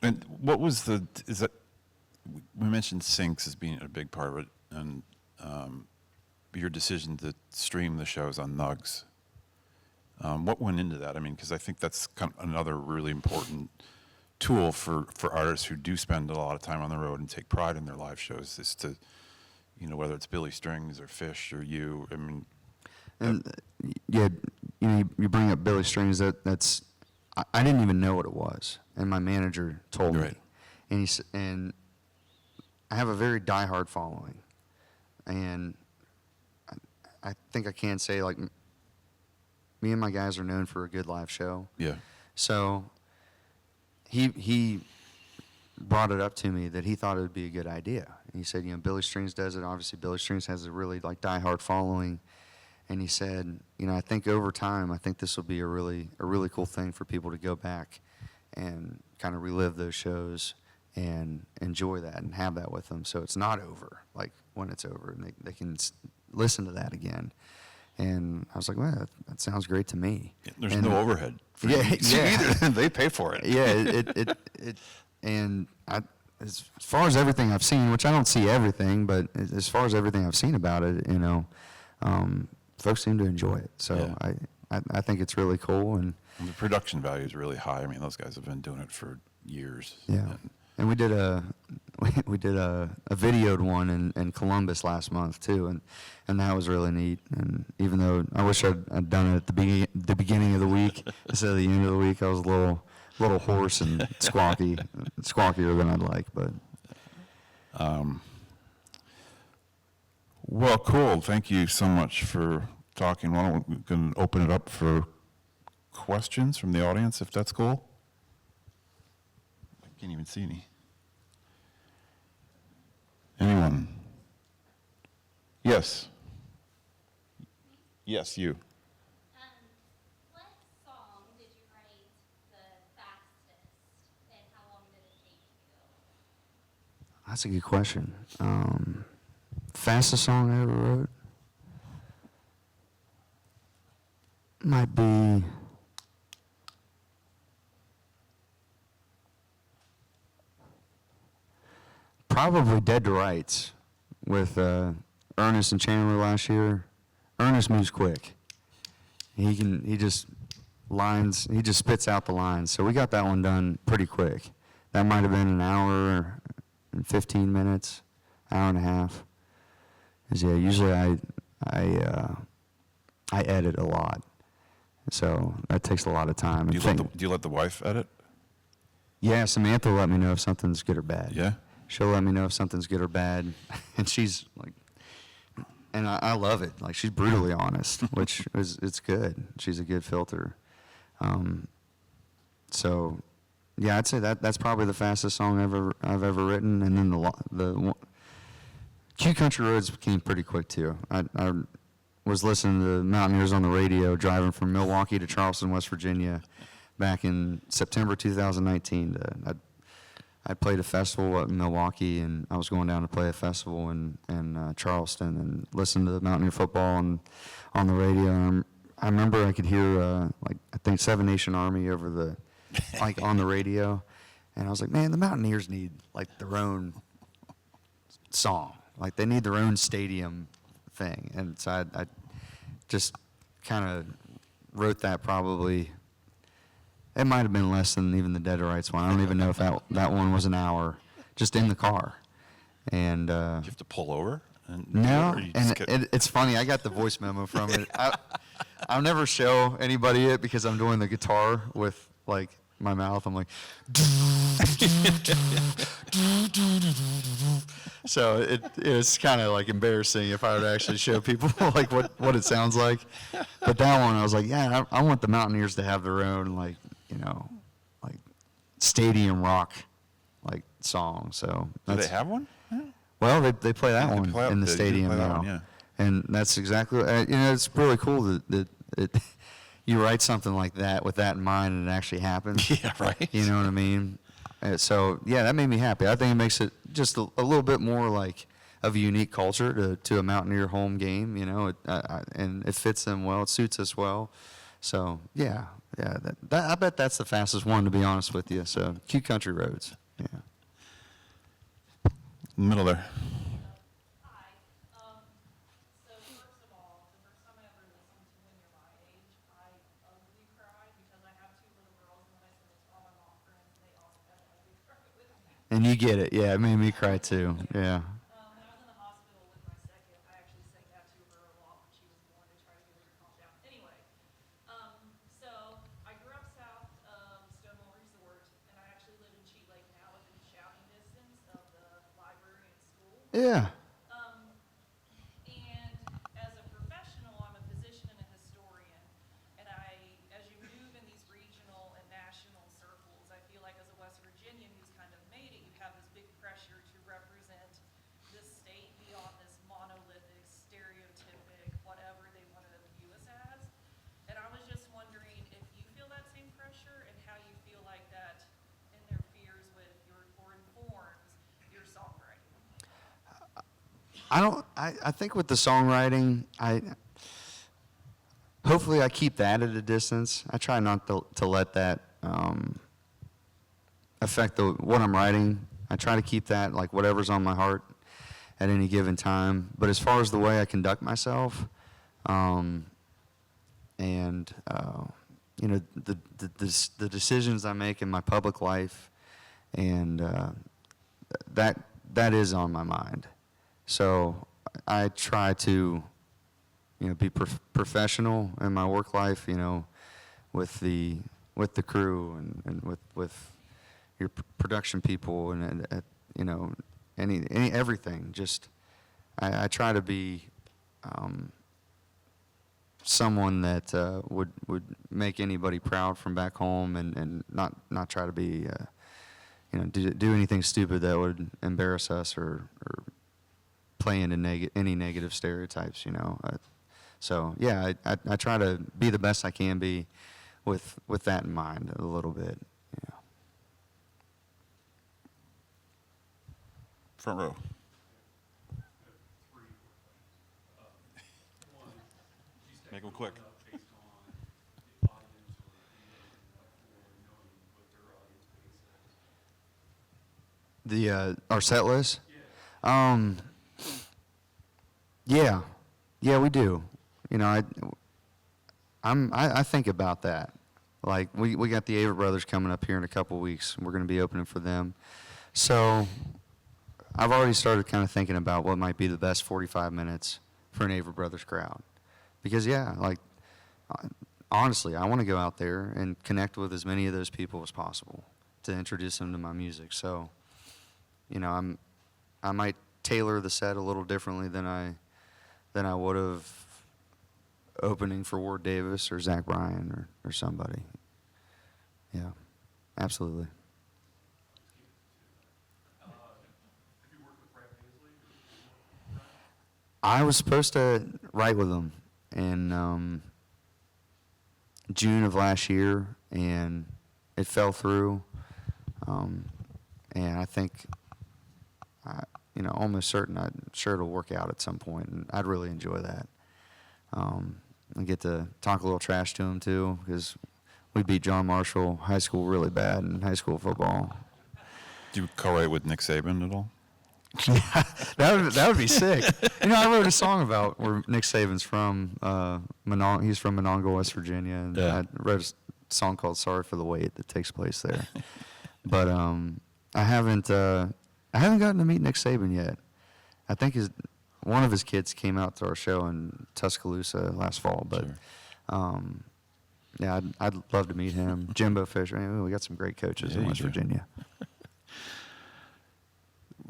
And what was we mentioned syncs as being a big part of it, and your decision to stream the shows on Nugs. What went into that? I mean, because I think that's kind of another really important tool for artists who do spend a lot of time on the road and take pride in their live shows, is to, whether it's Billy Strings or Fish or you, I mean. And you bring up Billy Strings. That's I didn't even know what it was, and my manager told me. And and I have a very diehard following, and I think I can say, like, me and my guys are known for a good live show. Yeah. So he brought it up to me that he thought it would be a good idea. And he said, Billy Strings does it. Obviously, Billy Strings has a really diehard following. And he said, I think over time, I think this will be a really cool thing for people to go back and kind of relive those shows and enjoy that and have that with them. So it's not over, like when it's over, and they can listen to that again. And I was like, well, that sounds great to me. There's no overhead. Yeah. Either. They pay for it. Yeah, and as far as everything I've seen, which I don't see everything, but as far as everything I've seen about it, folks seem to enjoy it. So I think it's really cool. And the production value is really high. I mean, those guys have been doing it for years. Yeah. And we did a videoed one in Columbus last month too, and that was really neat. And even though I wish I'd done it at the beginning of the week instead of the end of the week, I was a little hoarse and squawkier than I'd like. But well, cool. Thank you so much for talking. Why don't we can open it up for questions from the audience, if that's cool? I can't even see any. Anyone? Yes. Yes, you. What song did you write the fastest, and how long did it take you? that's a good question. Fastest song I ever wrote might be probably Dead to Rights with Ernest and Chandler last year. Ernest moves quick. He just spits out the lines. So we got that one done pretty quick. That might have been an hour and 15 minutes. hour and a half. 'Cause, yeah, usually I edit a lot, so that takes a lot of time. Do you let the wife edit? Yeah, Samantha will let me know if something's good or bad. Yeah. She'll let me know if something's good or bad, and she's like, and I love it. Like, she's brutally honest, which it's good. She's a good filter. So, yeah, I'd say that's probably the fastest song I've ever written, and then the Q Country Roads came pretty quick too. I was listening to the Mountaineers on the radio driving from Milwaukee to Charleston, West Virginia, back in September 2019. I played a festival in Milwaukee, and I was going down to play a festival in Charleston, and listened to the Mountaineer football on the radio. And I remember I could hear I think Seven Nation Army over the on the radio, and I was like, man, the Mountaineers need their own song. Like, they need their own stadium thing. And so I just kind of wrote that probably. It might have been less than even the Dead to Rights one. I don't even know if that one was an hour, just in the car. And Do you have to pull over? no, or you and just get- it's funny. I got the voice memo from it. I'll never show anybody it because I'm doing the guitar with my mouth. I'm like, so it's kind of embarrassing if I were to actually show people what it sounds like. But that one, I was like, yeah, I want the Mountaineers to have their own stadium rock song. So Do they have one? well, they play that Yeah, they one play- in the they do stadium play that now, one, yeah. and that's exactly. It's really cool that you write something like that with that in mind, and it actually happens. Yeah, right. You know what I mean? So yeah, that made me happy. I think it makes it just a little bit more of a unique culture to a Mountaineer home game. And it fits them well. It suits us well. So yeah. I bet that's the fastest one, to be honest with you. So Q Country Roads. Yeah. Middle there. Hi. So first of all, the first time I ever listened to When You're My Age, I ugly cried because I have two little girls, and when I send it to all my mom friends, they all had an ugly cry with me. And you get it. Yeah, it made me cry too. Yeah. When I was in the hospital with my second, I actually sang that to her a lot when she was born to try to get her to calm down. Anyway, so I grew up south of Stonewall Resort, and I actually live in Cheat Lake now within shouting distance of the library and school. Yeah. And as a professional, I'm a physician and a historian. And as you move in these regional and national circles, I feel like as a West Virginian who's kind of made it, you have this big pressure to represent this state beyond this monolithic, stereotypic, whatever they want to view us as. And I was just wondering if you feel that same pressure and how you feel like that interferes with or informs your songwriting. I think with the songwriting, hopefully I keep that at a distance. I try not to let that affect what I'm writing. I try to keep that whatever's on my heart at any given time. But as far as the way I conduct myself, and the decisions I make in my public life, and that is on my mind. So I try to, be professional in my work life, with the crew and with your production people and everything. Just I try to be someone that would make anybody proud from back home, and not try to be do anything stupid that would embarrass us or play into any negative stereotypes, so yeah, I try to be the best I can be with that in mind a little bit. Yeah. Front row. Make them quick. Our set list? Yeah, we do. I think about that. We got the Avett Brothers coming up here in a couple weeks. We're going to be opening for them. So I've already started kind of thinking about what might be the best 45 minutes for an Avery Brothers crowd. Because, yeah, like, honestly, I want to go out there and connect with as many of those people as possible to introduce them to my music. So, you know, I might tailor the set a little differently than I would have opening for Ward Davis or Zach Bryan or somebody. Yeah, absolutely. I was supposed to write with him in June of last year, and it fell through. And I think, almost certain, I'm sure it'll work out at some point, and I'd really enjoy that. I get to talk a little trash to him too, because we beat John Marshall High School really bad in high school football. Do you co-write with Nick Saban at all? Yeah, that would be sick. I wrote a song about where Nick Saban's from. He's from Monongah, West Virginia, and Yeah. I wrote a song called "Sorry for the Wait" that takes place there. But I haven't gotten to meet Nick Saban yet. I think one of his kids came out to our show in Tuscaloosa last fall, but Sure. yeah, I'd love to meet him. Jimbo Fisher. We got some great coaches Yeah, in you West do. Virginia.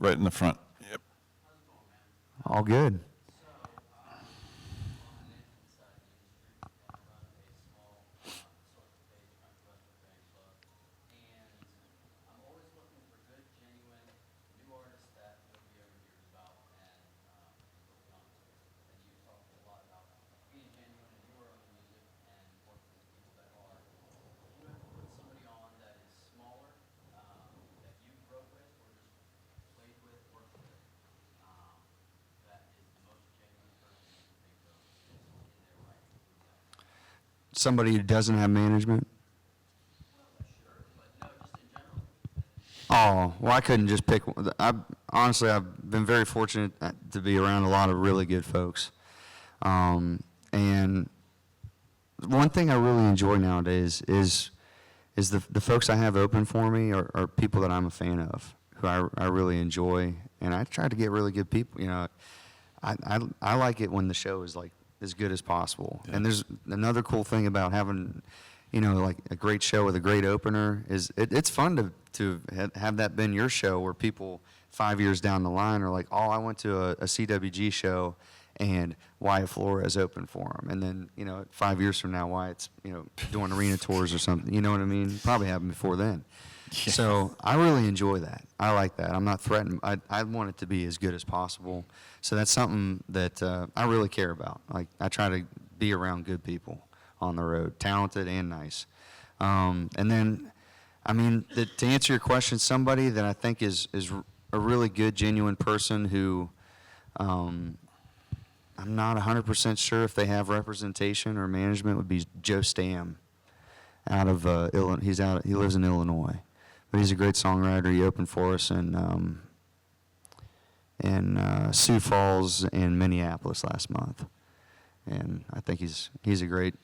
Right in the front. Yep. All good. Somebody who doesn't have management? Oh, well, I couldn't just pick one. Honestly, I've been very fortunate to be around a lot of really good folks. And one thing I really enjoy nowadays is the folks I have open for me are people that I'm a fan of, who I really enjoy. And I try to get really good people. I like it when the show is like as good as possible. Yeah. And there's another cool thing about having, like a great show with a great opener is it's fun to have that been your show where people 5 years down the line are like, oh, I went to a CWG show and Wyatt Flores opened for him. And then, 5 years from now, Wyatt's, doing arena tours or something. You know what I mean? Probably happened before then. Yeah. So I really enjoy that. I like that. I'm not threatened. I want it to be as good as possible. So that's something that I really care about. Like, I try to be around good people on the road, talented and nice. And then, to answer your question, somebody that I think is a really good, genuine person who I'm not 100% sure if they have representation or management would be Joe Stam out of Illinois. He lives in Illinois. But he's a great songwriter. He opened for us in Sioux Falls and Minneapolis last month. And I think he's a great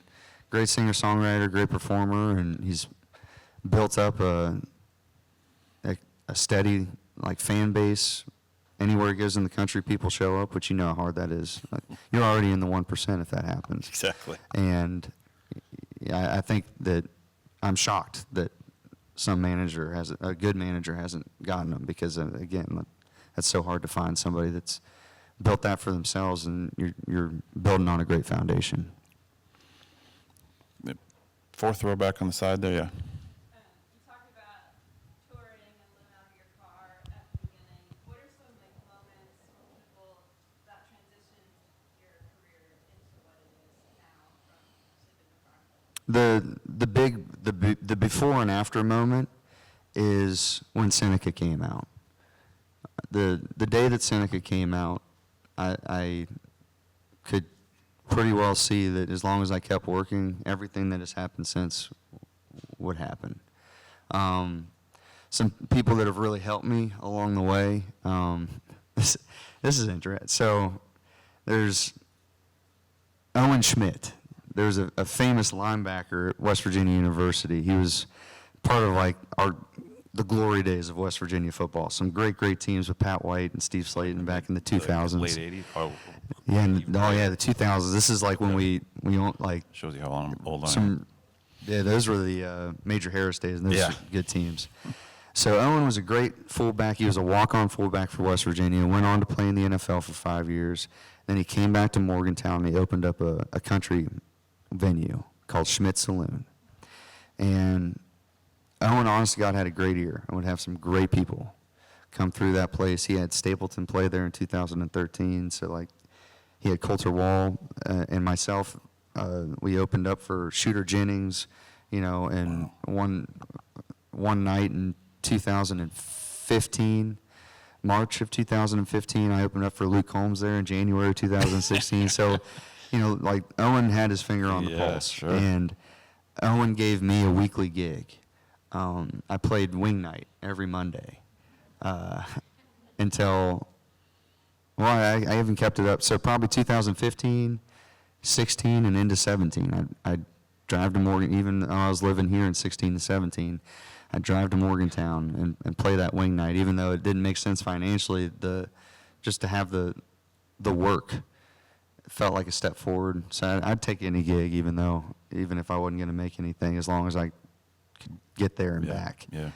singer-songwriter, great performer, and he's built up a steady fan base. Anywhere he goes in the country, people show up, which you know how hard that is. You're already in the 1% if that happens. Exactly. And I think that I'm shocked that a good manager hasn't gotten them because, again, that's so hard to find somebody that's built that for themselves, and you're building on a great foundation. Fourth row back on the side there, yeah. You talked about touring and living out of your car at the beginning. What are some moments or people that transitioned your career into what it is now from sleeping in the car? The before and after moment is when Seneca came out. The day that Seneca came out, I could pretty well see that as long as I kept working, everything that has happened since would happen. Some people that have really helped me along the way. This is interesting. So there's Owen Schmidt. There's a famous linebacker at West Virginia University. He was part of our the glory days of West Virginia football. Some great teams with Pat White and Steve Slayton back in the 2000s. Late 80s? Oh, Yeah, the 2000s. This is like when we owned, like, shows you how old I am. some, yeah, those were the Major Harris days, and those Yeah. were good teams. So Owen was a great fullback. He was a walk-on fullback for West Virginia, went on to play in the NFL for 5 years. Then he came back to Morgantown, and he opened up a country venue called Schmidt Saloon. And Owen, honest to God, had a great year. I would have some great people come through that place. He had Stapleton play there in 2013, so, like, he had Coulter Wall and myself. We opened up for Shooter Jennings, and one night in 2015, March of 2015, I opened up for Luke Holmes there in January of 2016. So, like, Owen had his finger on the Yeah, pulse. sure. And Owen gave me a weekly gig. I played wing night every Monday until, well, I even kept it up. So probably 2015, 16, and into 17. I drive to Morgan, even though I was living here in 16 to 17. I'd drive to Morgantown and play that wing night, even though it didn't make sense financially. Just to have the work felt like a step forward. So I'd take any gig, even if I wasn't going to make anything, as long as I could get there and back. Yeah.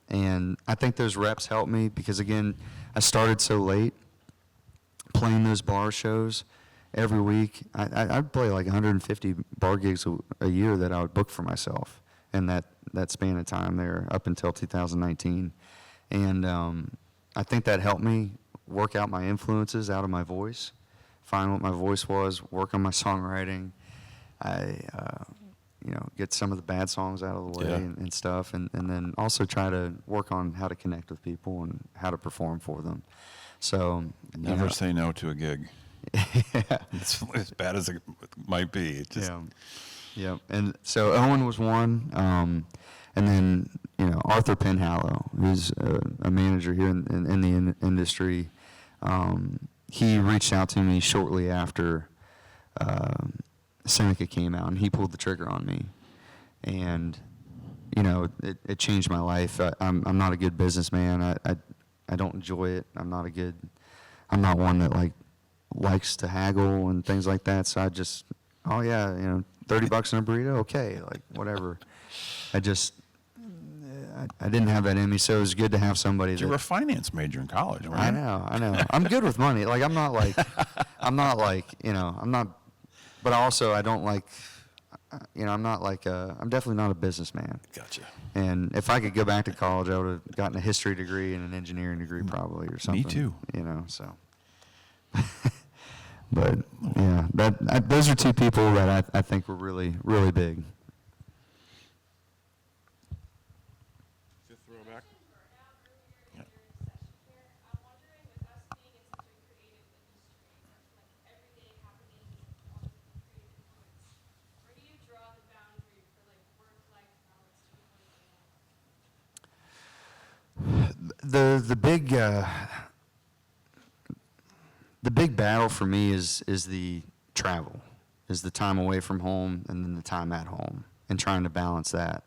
And I think those reps helped me because, again, I started so late playing those bar shows every week. I'd play like 150 bar gigs a year that I would book for myself in that span of time there up until 2019. And I think that helped me work out my influences out of my voice, find what my voice was, work on my songwriting. Get some of the bad songs out of the way and stuff, and then also try to work on how to connect with people and how to perform for them. So Never say no to a gig. Yeah. It's as bad as it might be. It just, Yeah. And so Owen was one, and then Arthur Penhallow, who's a manager here in the industry. He reached out to me shortly after Seneca came out, and he pulled the trigger on me. And it changed my life. I'm not a good businessman. I don't enjoy it. I'm not one that likes to haggle and things like that. So I just, $30 in a burrito, okay, like whatever. I didn't have that in me, so it was good to have somebody you were a finance major in college, right? I know. I'm good with money. Like, I'm not, but also I don't like, I'm definitely not a businessman. Gotcha. And if I could go back to college, I would have gotten a history degree and an engineering degree probably or something. Me too. So. But, yeah, those are two people that I think were really, really big. The big battle for me is the travel, is the time away from home and then the time at home, and trying to balance that.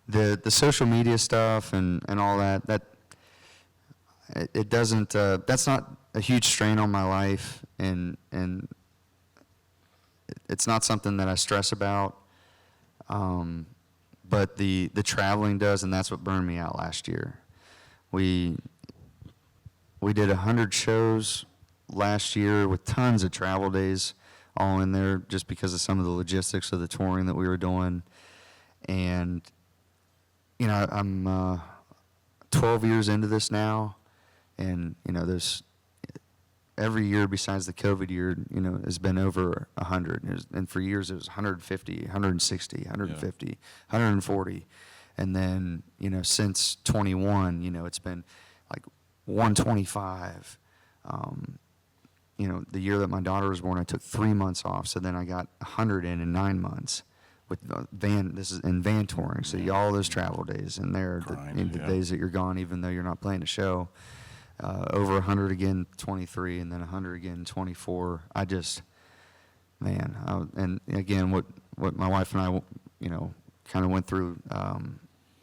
The social media stuff and all that it doesn't that's not a huge strain on my life, and it's not something that I stress about. But the traveling does, and that's what burned me out last year. We did 100 shows last year with tons of travel days all in there just because of some of the logistics of the touring that we were doing. And, I'm 12 years into this now, and, there's every year besides the COVID year, has been over 100. And for years it was 150, 160, 150, 140. And then, since 21, it's been like 125. The year that my daughter was born, I took 3 months off. So then I got 100 in 9 months with this is in van touring. So all those travel days and the days that you're gone, even though you're not playing a show. Over 100 again, 23, and then 100 again, 24. And again, what my wife and I, kind of went through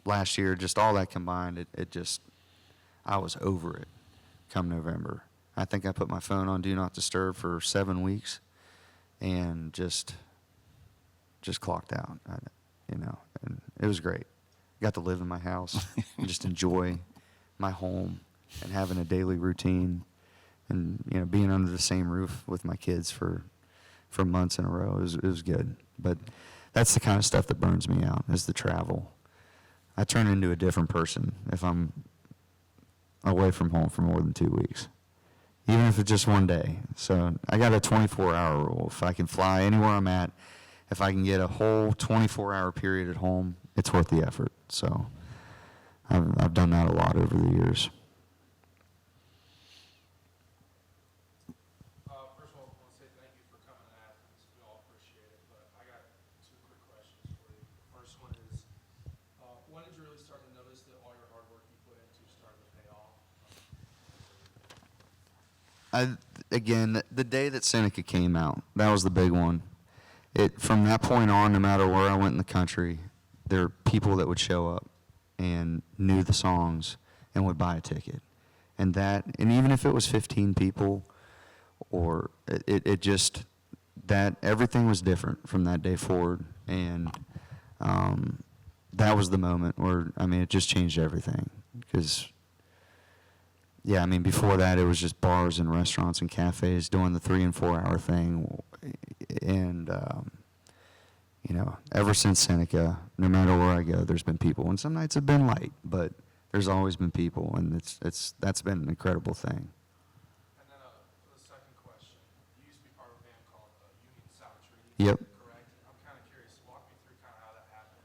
last year, just all that combined, I was over it come November. I think I put my phone on Do Not Disturb for 7 weeks and just clocked out, and it was great. Got to live in my house and just enjoy my home and having a daily routine and, being under the same roof with my kids for months in a row. It was good. But that's the kind of stuff that burns me out, is the travel. I turn into a different person if I'm away from home for more than 2 weeks, even if it's just one day. So I got a 24-hour rule. If I can fly anywhere I'm at, if I can get a whole 24-hour period at home, it's worth the effort. So I've done that a lot over the years. First of all, I want to say thank you for coming to Athens. We all appreciate it. But I got 2 quick questions for you. The first one is, when did you really start to notice that all your hard work you put into started to pay off? Again, the day that Seneca came out, that was the big one. From that point on, no matter where I went in the country, there were people that would show up and knew the songs and would buy a ticket. And even if it was 15 people, or everything was different from that day forward. And that was the moment where, it just changed everything. Because, before that, it was just bars and restaurants and cafes doing the 3 and 4 hour thing. And, ever since Seneca, no matter where I go, there's been people. And some nights have been light, but there's always been people, and that's been an incredible thing. And then for the second question, you used to be part of a band called Union Sound Treaty. Yep. Correct? I'm kind of curious. Walk me through kind of how that happened.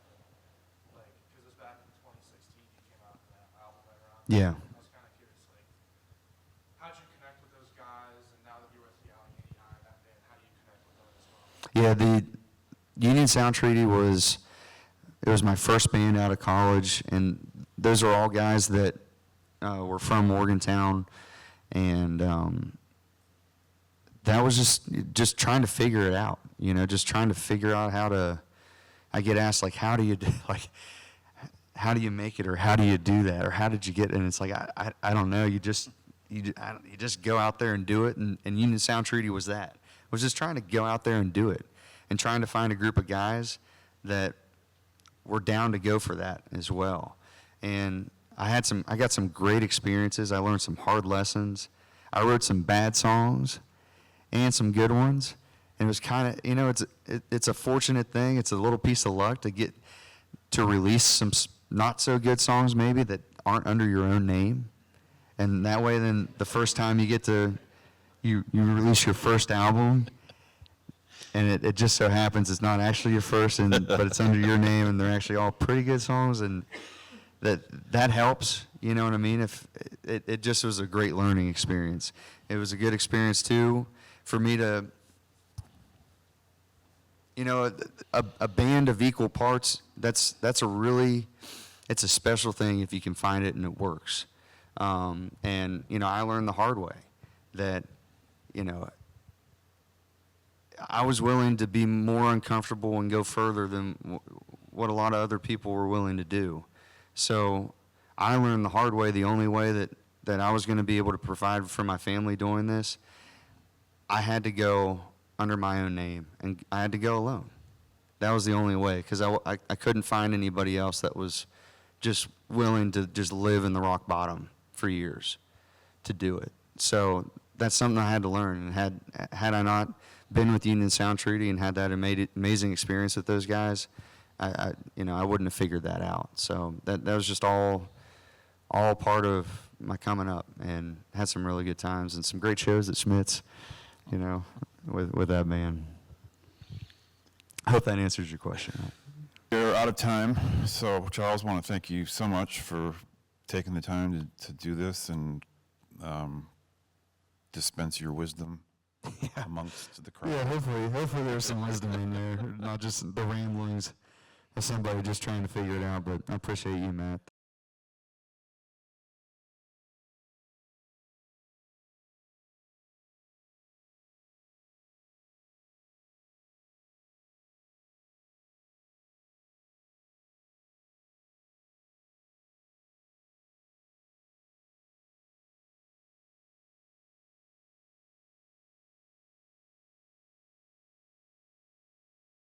Because it was back in 2016 you came out with that album right around. Yeah. I was kind of curious, how'd you connect with those guys? And now that you're with the Allegheny High, that band, how do you connect with them as well? Yeah, the Union Sound Treaty was my first band out of college, and those are all guys that were from Morgantown, and that was just trying to figure it out, just trying to figure out how to. I get asked how do you how do you make it, or how do you do that, or how did you get it? And it's I don't know. You just go out there and do it, and Union Sound Treaty was that. I was just trying to go out there and do it, and trying to find a group of guys that were down to go for that as well. And I got some great experiences. I learned some hard lessons. I wrote some bad songs and some good ones. And it was kind of, it's a fortunate thing. It's a little piece of luck to get to release some not so good songs maybe that aren't under your own name. And that way then the first time you get to, you release your first album, and it just so happens it's not actually your first, but it's under your name, and they're actually all pretty good songs, and that helps, you know what I mean? If it just was a great learning experience. It was a good experience too for me to, a band of equal parts. It's a special thing if you can find it and it works. And I learned the hard way that, I was willing to be more uncomfortable and go further than what a lot of other people were willing to do. So I learned the hard way, the only way that I was going to be able to provide for my family doing this, I had to go under my own name, and I had to go alone. That was the only way, because I couldn't find anybody else that was just willing to just live in the rock bottom for years to do it. So that's something I had to learn, and had I not been with Union Sound Treaty and had that amazing experience with those guys, I wouldn't have figured that out. So that was just all part of my coming up, and had some really good times and some great shows at Schmidt's, with that band. I hope that answers your question. We're out of time, so Charles, I want to thank you so much for taking the time to do this and dispense your wisdom amongst the crowd. Yeah, hopefully there's some wisdom in there, not just the ramblings of somebody just trying to figure it out. But I appreciate you, Matt.